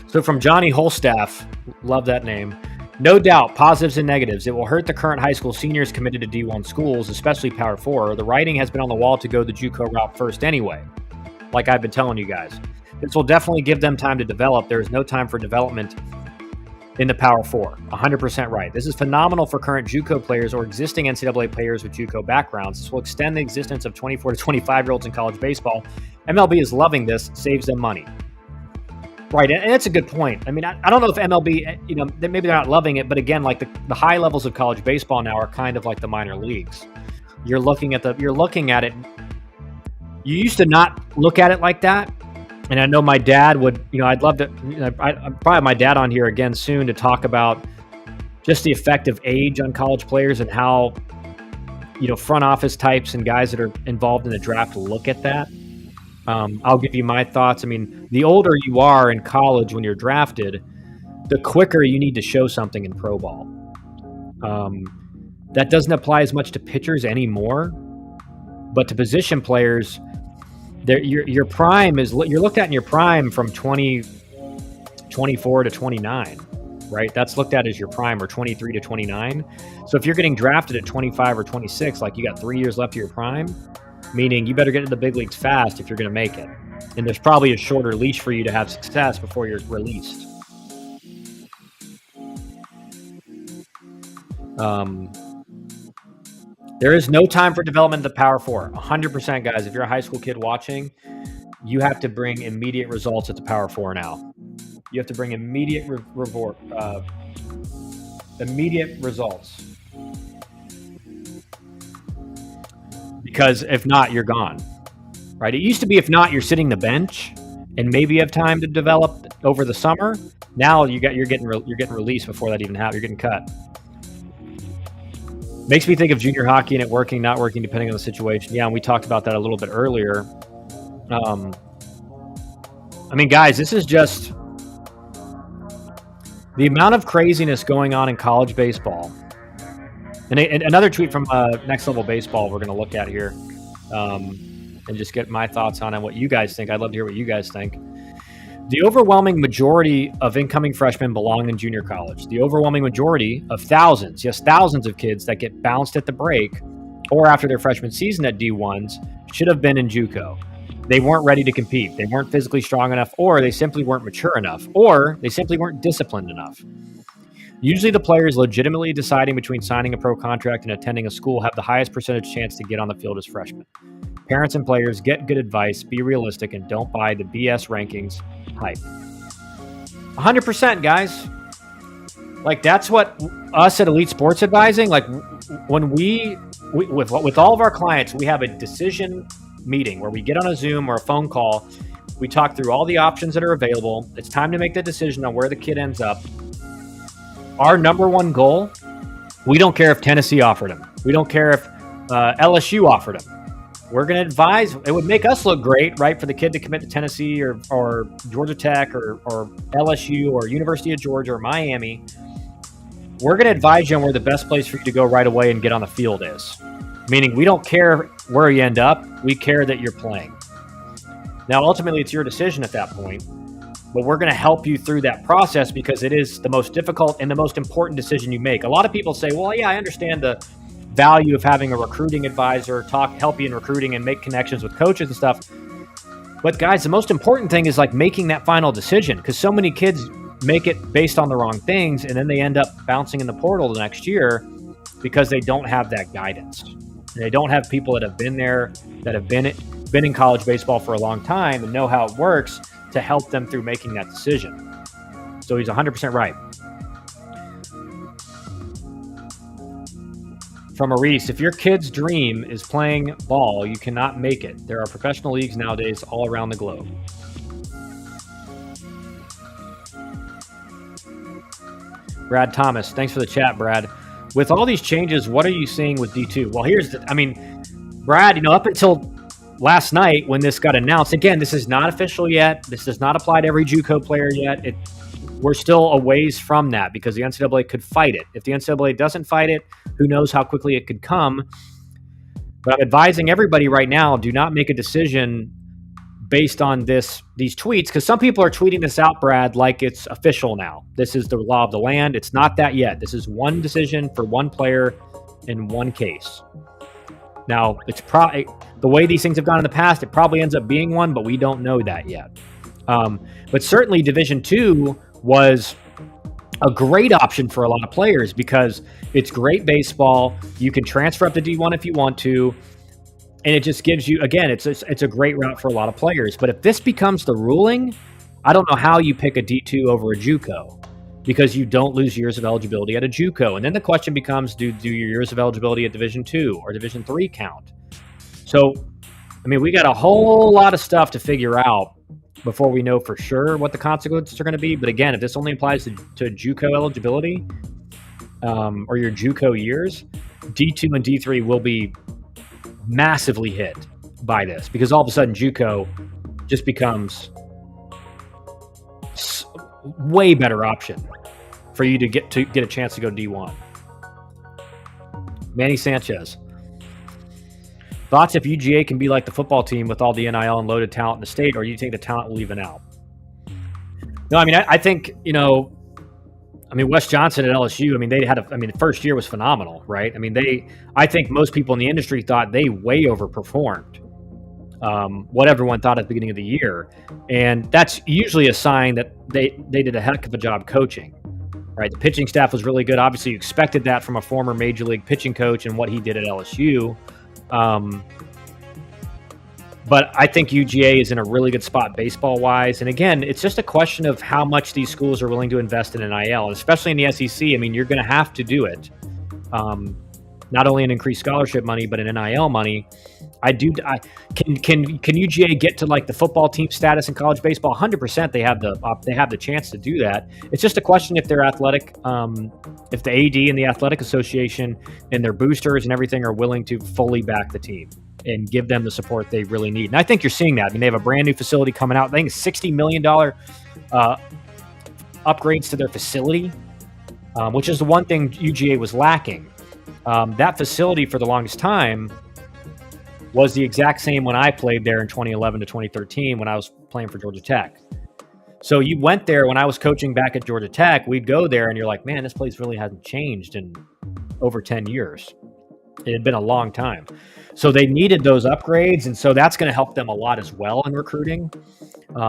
So from Johnny Holstaff, love that name. No doubt, positives and negatives. It will hurt the current high school seniors committed to D1 schools, especially Power 4. The writing has been on the wall to go the Juco route first anyway, like I've been telling you guys. This will definitely give them time to develop. There is no time for development in the Power 4. 100% right. This is phenomenal for current Juco players or existing NCAA players with Juco backgrounds. This will extend the existence of 24 to 25-year-olds in college baseball. MLB is loving this, saves them money. Right, and that's a good point. I mean, I don't know if MLB, maybe they're not loving it, but again, like the high levels of college baseball now are kind of like the minor leagues. You're looking at it. You used to not look at it like that, and I know my dad would. I'd love to. I'd probably have my dad on here again soon to talk about just the effect of age on college players and how front office types and guys that are involved in the draft look at that. I'll give you my thoughts. I mean, the older you are in college when you're drafted, the quicker you need to show something in pro ball. That doesn't apply as much to pitchers anymore, but to position players, your prime is you're looked at in your prime from 24 to 29, right? That's looked at as your prime, or 23 to 29. So if you're getting drafted at 25 or 26, like you got 3 years left of your prime, meaning you better get to the big leagues fast if you're going to make it. And there's probably a shorter leash for you to have success before you're released. There is no time for development in the Power 4. 100%, guys. If you're a high school kid watching, you have to bring immediate results at the Power 4 now. You have to bring immediate results. Because if not, you're gone, right? It used to be if not, you're sitting the bench, and maybe you have time to develop over the summer. Now you're getting released before that even happens. You're getting cut. Makes me think of junior hockey and it working, not working, depending on the situation. Yeah, and we talked about that a little bit earlier. I mean, guys, this is just the amount of craziness going on in college baseball. And another tweet from Next Level Baseball we're going to look at here and just get my thoughts on it, what you guys think. I'd love to hear what you guys think. The overwhelming majority of incoming freshmen belong in junior college. The overwhelming majority of thousands, yes, thousands of kids that get bounced at the break or after their freshman season at D1s should have been in Juco. They weren't ready to compete. They weren't physically strong enough, or they simply weren't mature enough, or they simply weren't disciplined enough. Usually the players legitimately deciding between signing a pro contract and attending a school have the highest percentage chance to get on the field as freshmen. Parents and players, get good advice, be realistic, and don't buy the BS rankings hype. 100%, guys. Like, that's what us at Elite Sports Advising, like when we with all of our clients, we have a decision meeting where we get on a Zoom or a phone call. We talk through all the options that are available. It's time to make the decision on where the kid ends up. Our number one goal, we don't care if Tennessee offered him. We don't care if LSU offered him. we're going to advise. It would make us look great, right, for the kid to commit to Tennessee or Georgia Tech or LSU or University of Georgia or Miami. We're going to advise you on where the best place for you to go right away and get on the field is. Meaning we don't care where you end up. We care that you're playing. Now, ultimately, it's your decision at that point. But we're going to help you through that process because it is the most difficult and the most important decision you make. A lot of people say, well, yeah, I understand the value of having a recruiting advisor help you in recruiting and make connections with coaches and stuff. But guys, the most important thing is like making that final decision, because so many kids make it based on the wrong things, and then they end up bouncing in the portal the next year because they don't have that guidance. And they don't have people that have been there, that have been in college baseball for a long time and know how it works to help them through making that decision. So he's 100% right. From Maurice, if your kid's dream is playing ball, you cannot make it. There are professional leagues nowadays all around the globe. Brad Thomas, thanks for the chat, Brad. With all these changes, what are you seeing with D2? Well, Brad, up until last night when this got announced, again, this is not official yet. This does not apply to every JUCO player yet. We're still a ways from that because the NCAA could fight it. If the NCAA doesn't fight it, who knows how quickly it could come. But I'm advising everybody right now, do not make a decision based on these tweets, because some people are tweeting this out, Brad, like it's official now. This is the law of the land. It's not that yet. This is one decision for one player in one case. Now, it's probably the way these things have gone in the past, it probably ends up being one, but we don't know that yet. But certainly Division II was a great option for a lot of players because it's great baseball. You can transfer up to D1 if you want to. And it just gives you, again, it's a great route for a lot of players. But if this becomes the ruling, I don't know how you pick a D2 over a JUCO, because you don't lose years of eligibility at a JUCO. And then the question becomes, do your years of eligibility at Division II or Division III count? So, we got a whole lot of stuff to figure out before we know for sure what the consequences are going to be. But again, if this only applies to JUCO eligibility or your JUCO years, D2 and D3 will be massively hit by this, because all of a sudden JUCO just becomes way better option for you to get a chance to go D1. Manny Sanchez. Thoughts if UGA can be like the football team with all the NIL and loaded talent in the state, or do you think the talent will even out? No, I think, Wes Johnson at LSU, they had the first year was phenomenal, right? I think most people in the industry thought they way overperformed what everyone thought at the beginning of the year. And that's usually a sign that they did a heck of a job coaching, right? The pitching staff was really good. Obviously, you expected that from a former major league pitching coach and what he did at LSU. But I think UGA is in a really good spot baseball-wise. And again, it's just a question of how much these schools are willing to invest in NIL, and especially in the SEC. You're going to have to do it. Not only in increased scholarship money, but in NIL money. Can UGA get to like the football team status in college baseball? 100%. They have the chance to do that. It's just a question if they're athletic, if the AD and the athletic association and their boosters and everything are willing to fully back the team and give them the support they really need. And I think you're seeing that. They have a brand new facility coming out. I think $60 million upgrades to their facility, which is the one thing UGA was lacking. That facility for the longest time was the exact same when I played there in 2011 to 2013 when I was playing for Georgia Tech. So you went there when I was coaching back at Georgia Tech. We'd go there and you're like, man, this place really hasn't changed in over 10 years. It had been a long time. So they needed those upgrades, and so that's going to help them a lot as well in recruiting.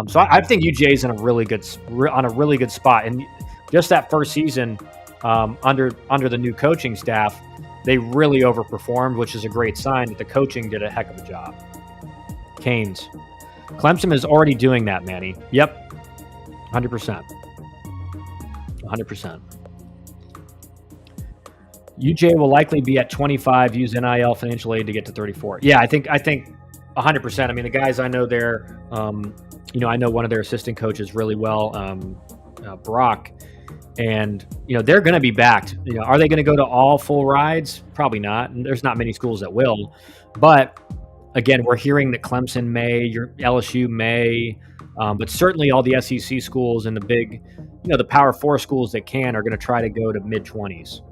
So I think UGA is on a really good spot. And just that first season under the new coaching staff, they really overperformed, which is a great sign that the coaching did a heck of a job. Canes. Clemson is already doing that, Manny. Yep. 100%. 100%. UJ will likely be at 25, use NIL financial aid to get to 34. Yeah, I think 100%. The guys I know there, I know one of their assistant coaches really well, Brock, and, they're going to be backed. Are they going to go to all full rides? Probably not. And there's not many schools that will, but Again, we're hearing that Clemson may, your LSU may, but certainly all the SEC schools and the big, the Power 4 schools that are going to try to go to mid-20s.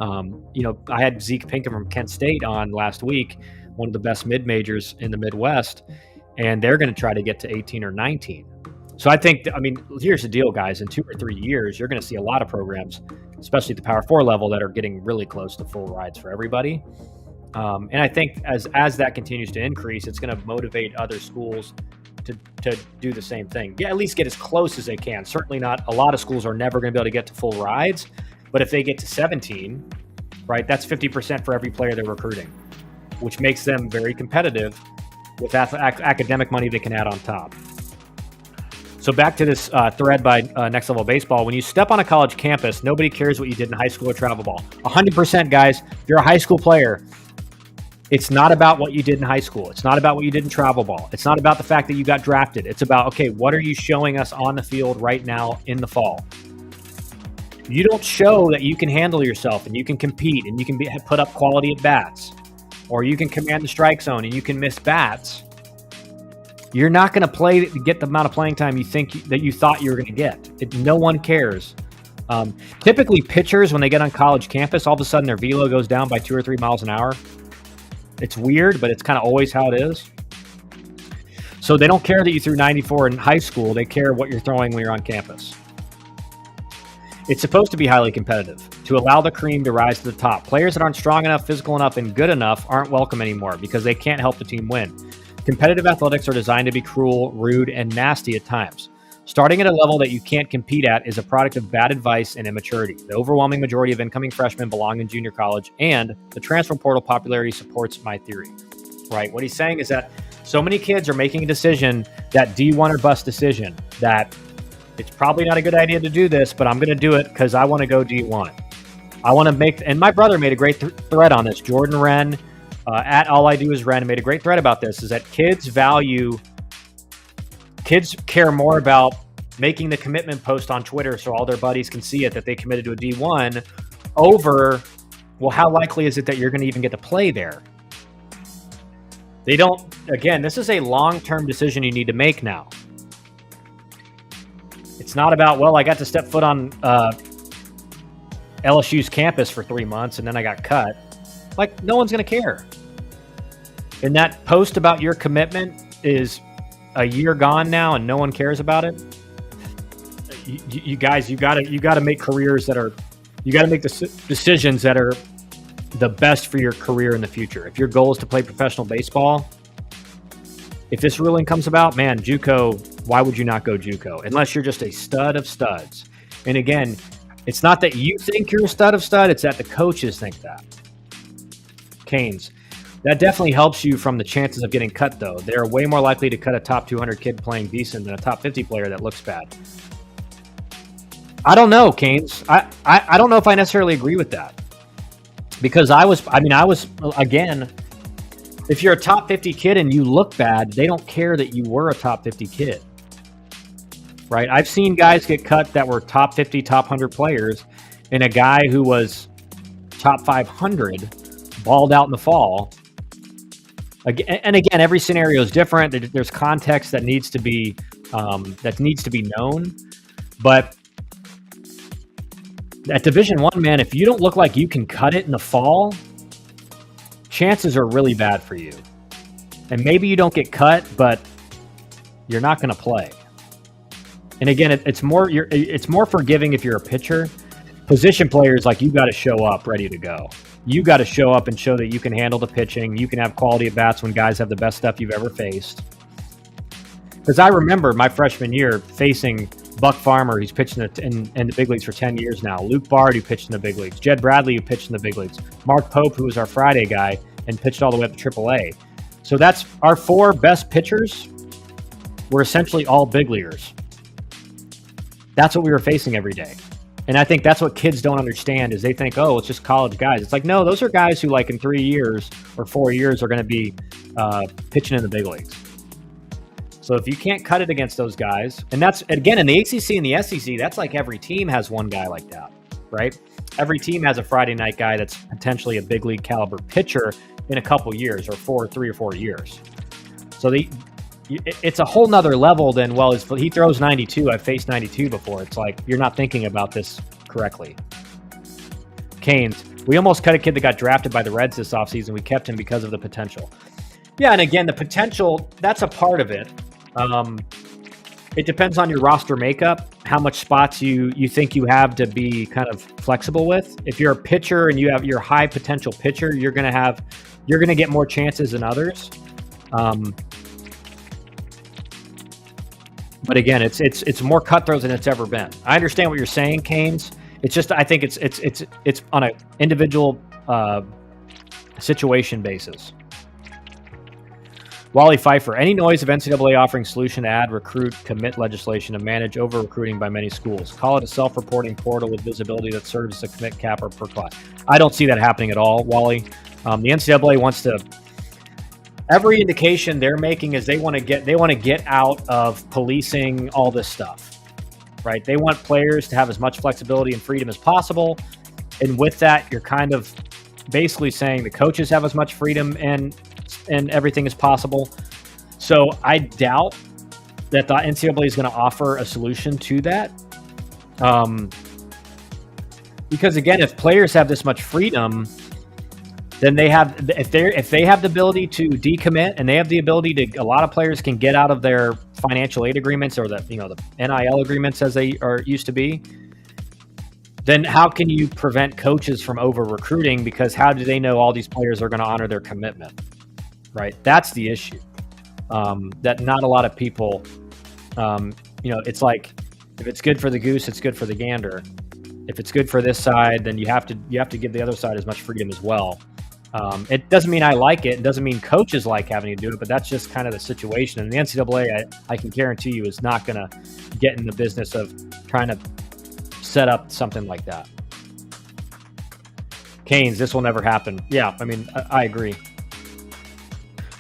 I had Zeke Pinkham from Kent State on last week, one of the best mid-majors in the Midwest, and they're going to try to get to 18 or 19. So I think, here's the deal, guys. In 2 or 3 years, you're going to see a lot of programs, especially at the Power 4 level, that are getting really close to full rides for everybody. And I think as that continues to increase, it's going to motivate other schools to do the same thing. Yeah, at least get as close as they can. Certainly not. A lot of schools are never going to be able to get to full rides, but if they get to 17, right, that's 50% for every player they're recruiting, which makes them very competitive with academic money they can add on top. So back to this thread by Next Level Baseball. When you step on a college campus, nobody cares what you did in high school or travel ball. 100%, guys. If you're a high school player, it's not about what you did in high school. It's not about what you did in travel ball. It's not about the fact that you got drafted. It's about, okay, what are you showing us on the field right now in the fall? You don't show that you can handle yourself and you can compete and you can put up quality at bats, or you can command the strike zone and you can miss bats. You're not going to get the amount of playing time you thought you were going to get. No one cares. Typically, pitchers, when they get on college campus, all of a sudden their velo goes down by 2 or 3 miles an hour. It's weird, but it's kind of always how it is. So they don't care that you threw 94 in high school. They care what you're throwing when you're on campus. It's supposed to be highly competitive to allow the cream to rise to the top. Players that aren't strong enough, physical enough, and good enough aren't welcome anymore because they can't help the team win. Competitive athletics are designed to be cruel, rude, and nasty at times. Starting at a level that you can't compete at is a product of bad advice and immaturity. The overwhelming majority of incoming freshmen belong in junior college, and the transfer portal popularity supports my theory. Right? What he's saying is that so many kids are making a decision, that D1 or bust decision, that it's probably not a good idea to do this, but I'm going to do it because I want to go D1. I want to make, and my brother made a great thread on this. Jordan Wren, at All I Do Is Ren, made a great thread about this, is that kids care more about making the commitment post on Twitter so all their buddies can see it, that they committed to a D1, over, well, how likely is it that you're going to even get to play there? They don't, again, this is a long-term decision you need to make now. It's not about, well, I got to step foot on LSU's campus for 3 months and then I got cut. Like, no one's going to care. And that post about your commitment is a year gone now and no one cares about it. You guys, you got to make careers that are, you got to make decisions that are the best for your career in the future. If your goal is to play professional baseball, if this ruling comes about, man, Juco, why would you not go Juco? Unless you're just a stud of studs. And again, it's not that you think you're a stud of stud, it's that the coaches think that. Canes. That definitely helps you from the chances of getting cut, though. They're way more likely to cut a top 200 kid playing decent than a top 50 player that looks bad. I don't know, Canes. I don't know if I necessarily agree with that. Because I was, again, if you're a top 50 kid and you look bad, they don't care that you were a top 50 kid. Right? I've seen guys get cut that were top 50, top 100 players, and a guy who was top 500 balled out in the fall. And again, every scenario is different. There's context that needs to be known. But at Division I, man, if you don't look like you can cut it in the fall, chances are really bad for you. And maybe you don't get cut, but you're not going to play. And again, it's more forgiving if you're a pitcher. Position players, like, you got to show up ready to go. You got to show up and show that you can handle the pitching. You can have quality at bats when guys have the best stuff you've ever faced. Because I remember my freshman year facing Buck Farmer, who's pitched in the big leagues for 10 years now. Luke Bard, who pitched in the big leagues. Jed Bradley, who pitched in the big leagues. Mark Pope, who was our Friday guy and pitched all the way up to AAA. So that's our 4 best pitchers were essentially all big leaguers. That's what we were facing every day. And I think that's what kids don't understand, is they think, oh, it's just college guys. It's like, no, those are guys who, like, in 3 years or 4 years are going to be pitching in the big leagues. So if you can't cut it against those guys, and that's, again, in the ACC and the SEC, that's like every team has one guy like that, right? Every team has a Friday night guy that's potentially a big league caliber pitcher in a couple years, or 3 or 4 years. So it's a whole nother level than, well, he throws 92. I've faced 92 before. It's like, you're not thinking about this correctly. Canes, we almost cut a kid that got drafted by the Reds this offseason. We kept him because of the potential. Yeah, and again, the potential, that's a part of it. It depends on your roster makeup, how much spots you think you have to be kind of flexible with. If you're a pitcher and you have your high potential pitcher, you're going to get more chances than others. But again, it's more cutthroat than it's ever been. I understand what you're saying, Canes. It's just, I think it's on an individual situation basis. Wally Pfeiffer, any noise of NCAA offering solution to add, recruit, commit legislation to manage over-recruiting by many schools. Call it a self-reporting portal with visibility that serves as a commit capper per class. I don't see that happening at all, Wally. The NCAA wants to... Every indication they're making is they want to get out of policing all this stuff, right? They want players to have as much flexibility and freedom as possible. And with that, you're kind of basically saying the coaches have as much freedom and everything is possible. So I doubt that the NCAA is going to offer a solution to that. Because again, if players have this much freedom, then if they have the ability to decommit, and they have the ability to, a lot of players can get out of their financial aid agreements, or the NIL agreements as they used to be. Then how can you prevent coaches from over recruiting? Because how do they know all these players are going to honor their commitment? Right. That's the issue. That not a lot of people, it's like, if it's good for the goose, it's good for the gander. If it's good for this side, then you have to give the other side as much freedom as well. It doesn't mean I like it. It doesn't mean coaches like having to do it, but that's just kind of the situation. And the NCAA, I can guarantee you, is not going to get in the business of trying to set up something like that. Canes, this will never happen. Yeah, I mean, I agree.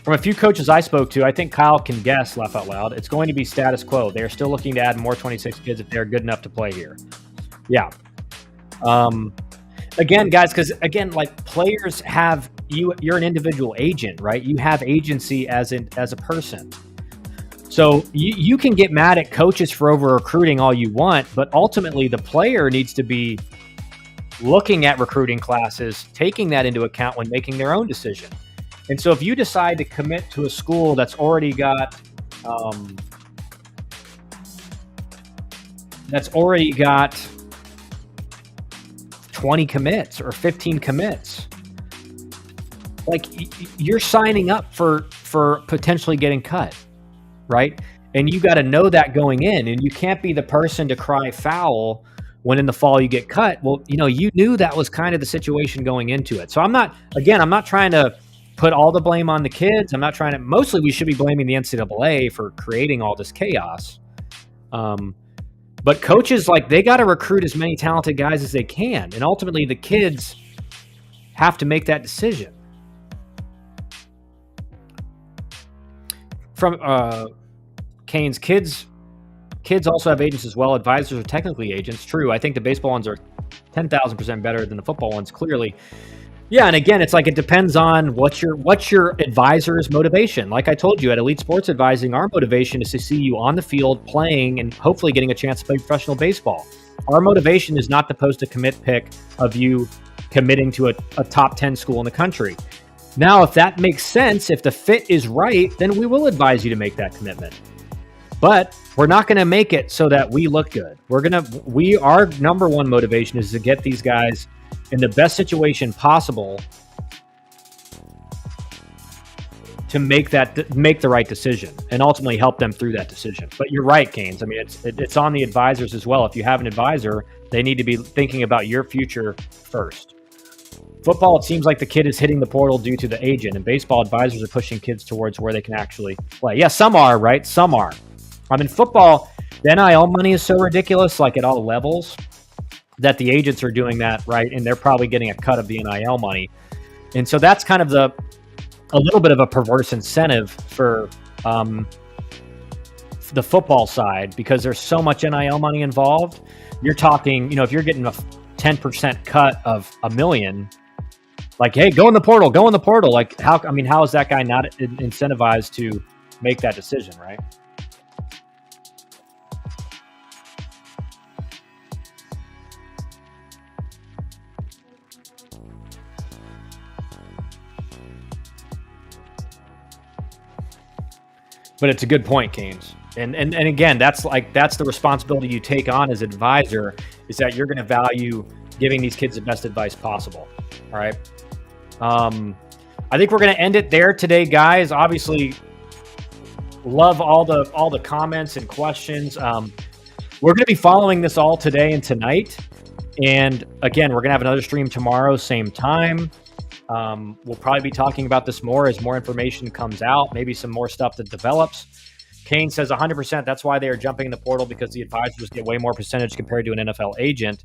From a few coaches I spoke to, I think Kyle can guess, laugh out loud, it's going to be status quo. They are still looking to add more 26 kids if they're good enough to play here. Yeah. Again, guys, because again, like, players have you're an individual agent, right? You have agency as a person. So you can get mad at coaches for over recruiting all you want, but ultimately the player needs to be looking at recruiting classes, taking that into account when making their own decision. And so if you decide to commit to a school that's already got 20 commits or 15 commits, like, you're signing up for potentially getting cut, right? And you got to know that going in, and you can't be the person to cry foul when in the fall you get cut. Well, you knew that was kind of the situation going into it. So I'm not trying to put all the blame on the kids. Mostly we should be blaming the NCAA for creating all this chaos. But coaches, like, they got to recruit as many talented guys as they can. And ultimately the kids have to make that decision. From Kane's, kids also have agents as well. Advisors are technically agents. True. I think the baseball ones are 10,000% better than the football ones, clearly. Yeah, and again, it's like, it depends on what's your advisor's motivation. Like I told you, at Elite Sports Advising, our motivation is to see you on the field playing and hopefully getting a chance to play professional baseball. Our motivation is not to post a commit pic of you committing to a top 10 school in the country. Now, if that makes sense, if the fit is right, then we will advise you to make that commitment. But we're not going to make it so that we look good. Our number one motivation is to get these guys in the best situation possible to make the right decision and ultimately help them through that decision. But you're right, Canes. I mean, it's on the advisors as well. If you have an advisor, they need to be thinking about your future first. Football, it seems like the kid is hitting the portal due to the agent, and baseball advisors are pushing kids towards where they can actually play. Yeah, some are, right? Some are. I mean, football, the NIL money is so ridiculous, like, at all levels, that the agents are doing that, right? And they're probably getting a cut of the NIL money. And so that's kind of a little bit of a perverse incentive for the football side, because there's so much NIL money involved. You're talking, if you're getting a 10% cut of $1 million, Like, hey, go in the portal, go in the portal. Like, how is that guy not incentivized to make that decision, right? But it's a good point, Canes. And again, that's the responsibility you take on as advisor, is that you're going to value giving these kids the best advice possible. All right. I think we're going to end it there today, guys. Obviously, love all the comments and questions. We're going to be following this all today and tonight. And again, we're going to have another stream tomorrow, same time. We'll probably be talking about this more as more information comes out, maybe some more stuff that develops. Kane says 100%. That's why they are jumping in the portal, because the advisors get way more percentage compared to an NFL agent.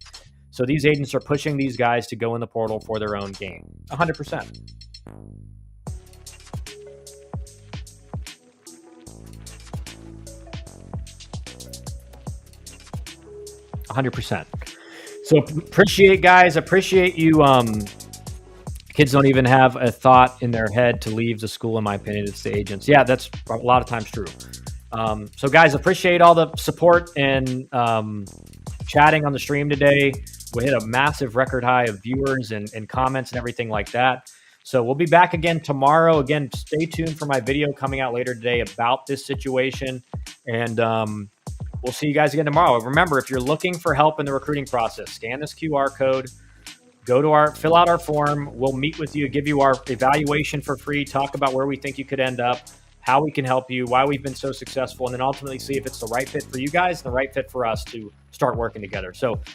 So these agents are pushing these guys to go in the portal for their own gain. 100%. So appreciate, guys. Appreciate you. Kids don't even have a thought in their head to leave the school, in my opinion. It's the agents. Yeah, that's a lot of times true. So guys, appreciate all the support and chatting on the stream today. We hit a massive record high of viewers and comments and everything like that. So we'll be back again tomorrow. Again, stay tuned for my video coming out later today about this situation. And we'll see you guys again tomorrow. Remember, if you're looking for help in the recruiting process, scan this QR code. Fill out our form. We'll meet with you, give you our evaluation for free, talk about where we think you could end up, how we can help you, why we've been so successful, and then ultimately see if it's the right fit for you guys and the right fit for us to start working together. So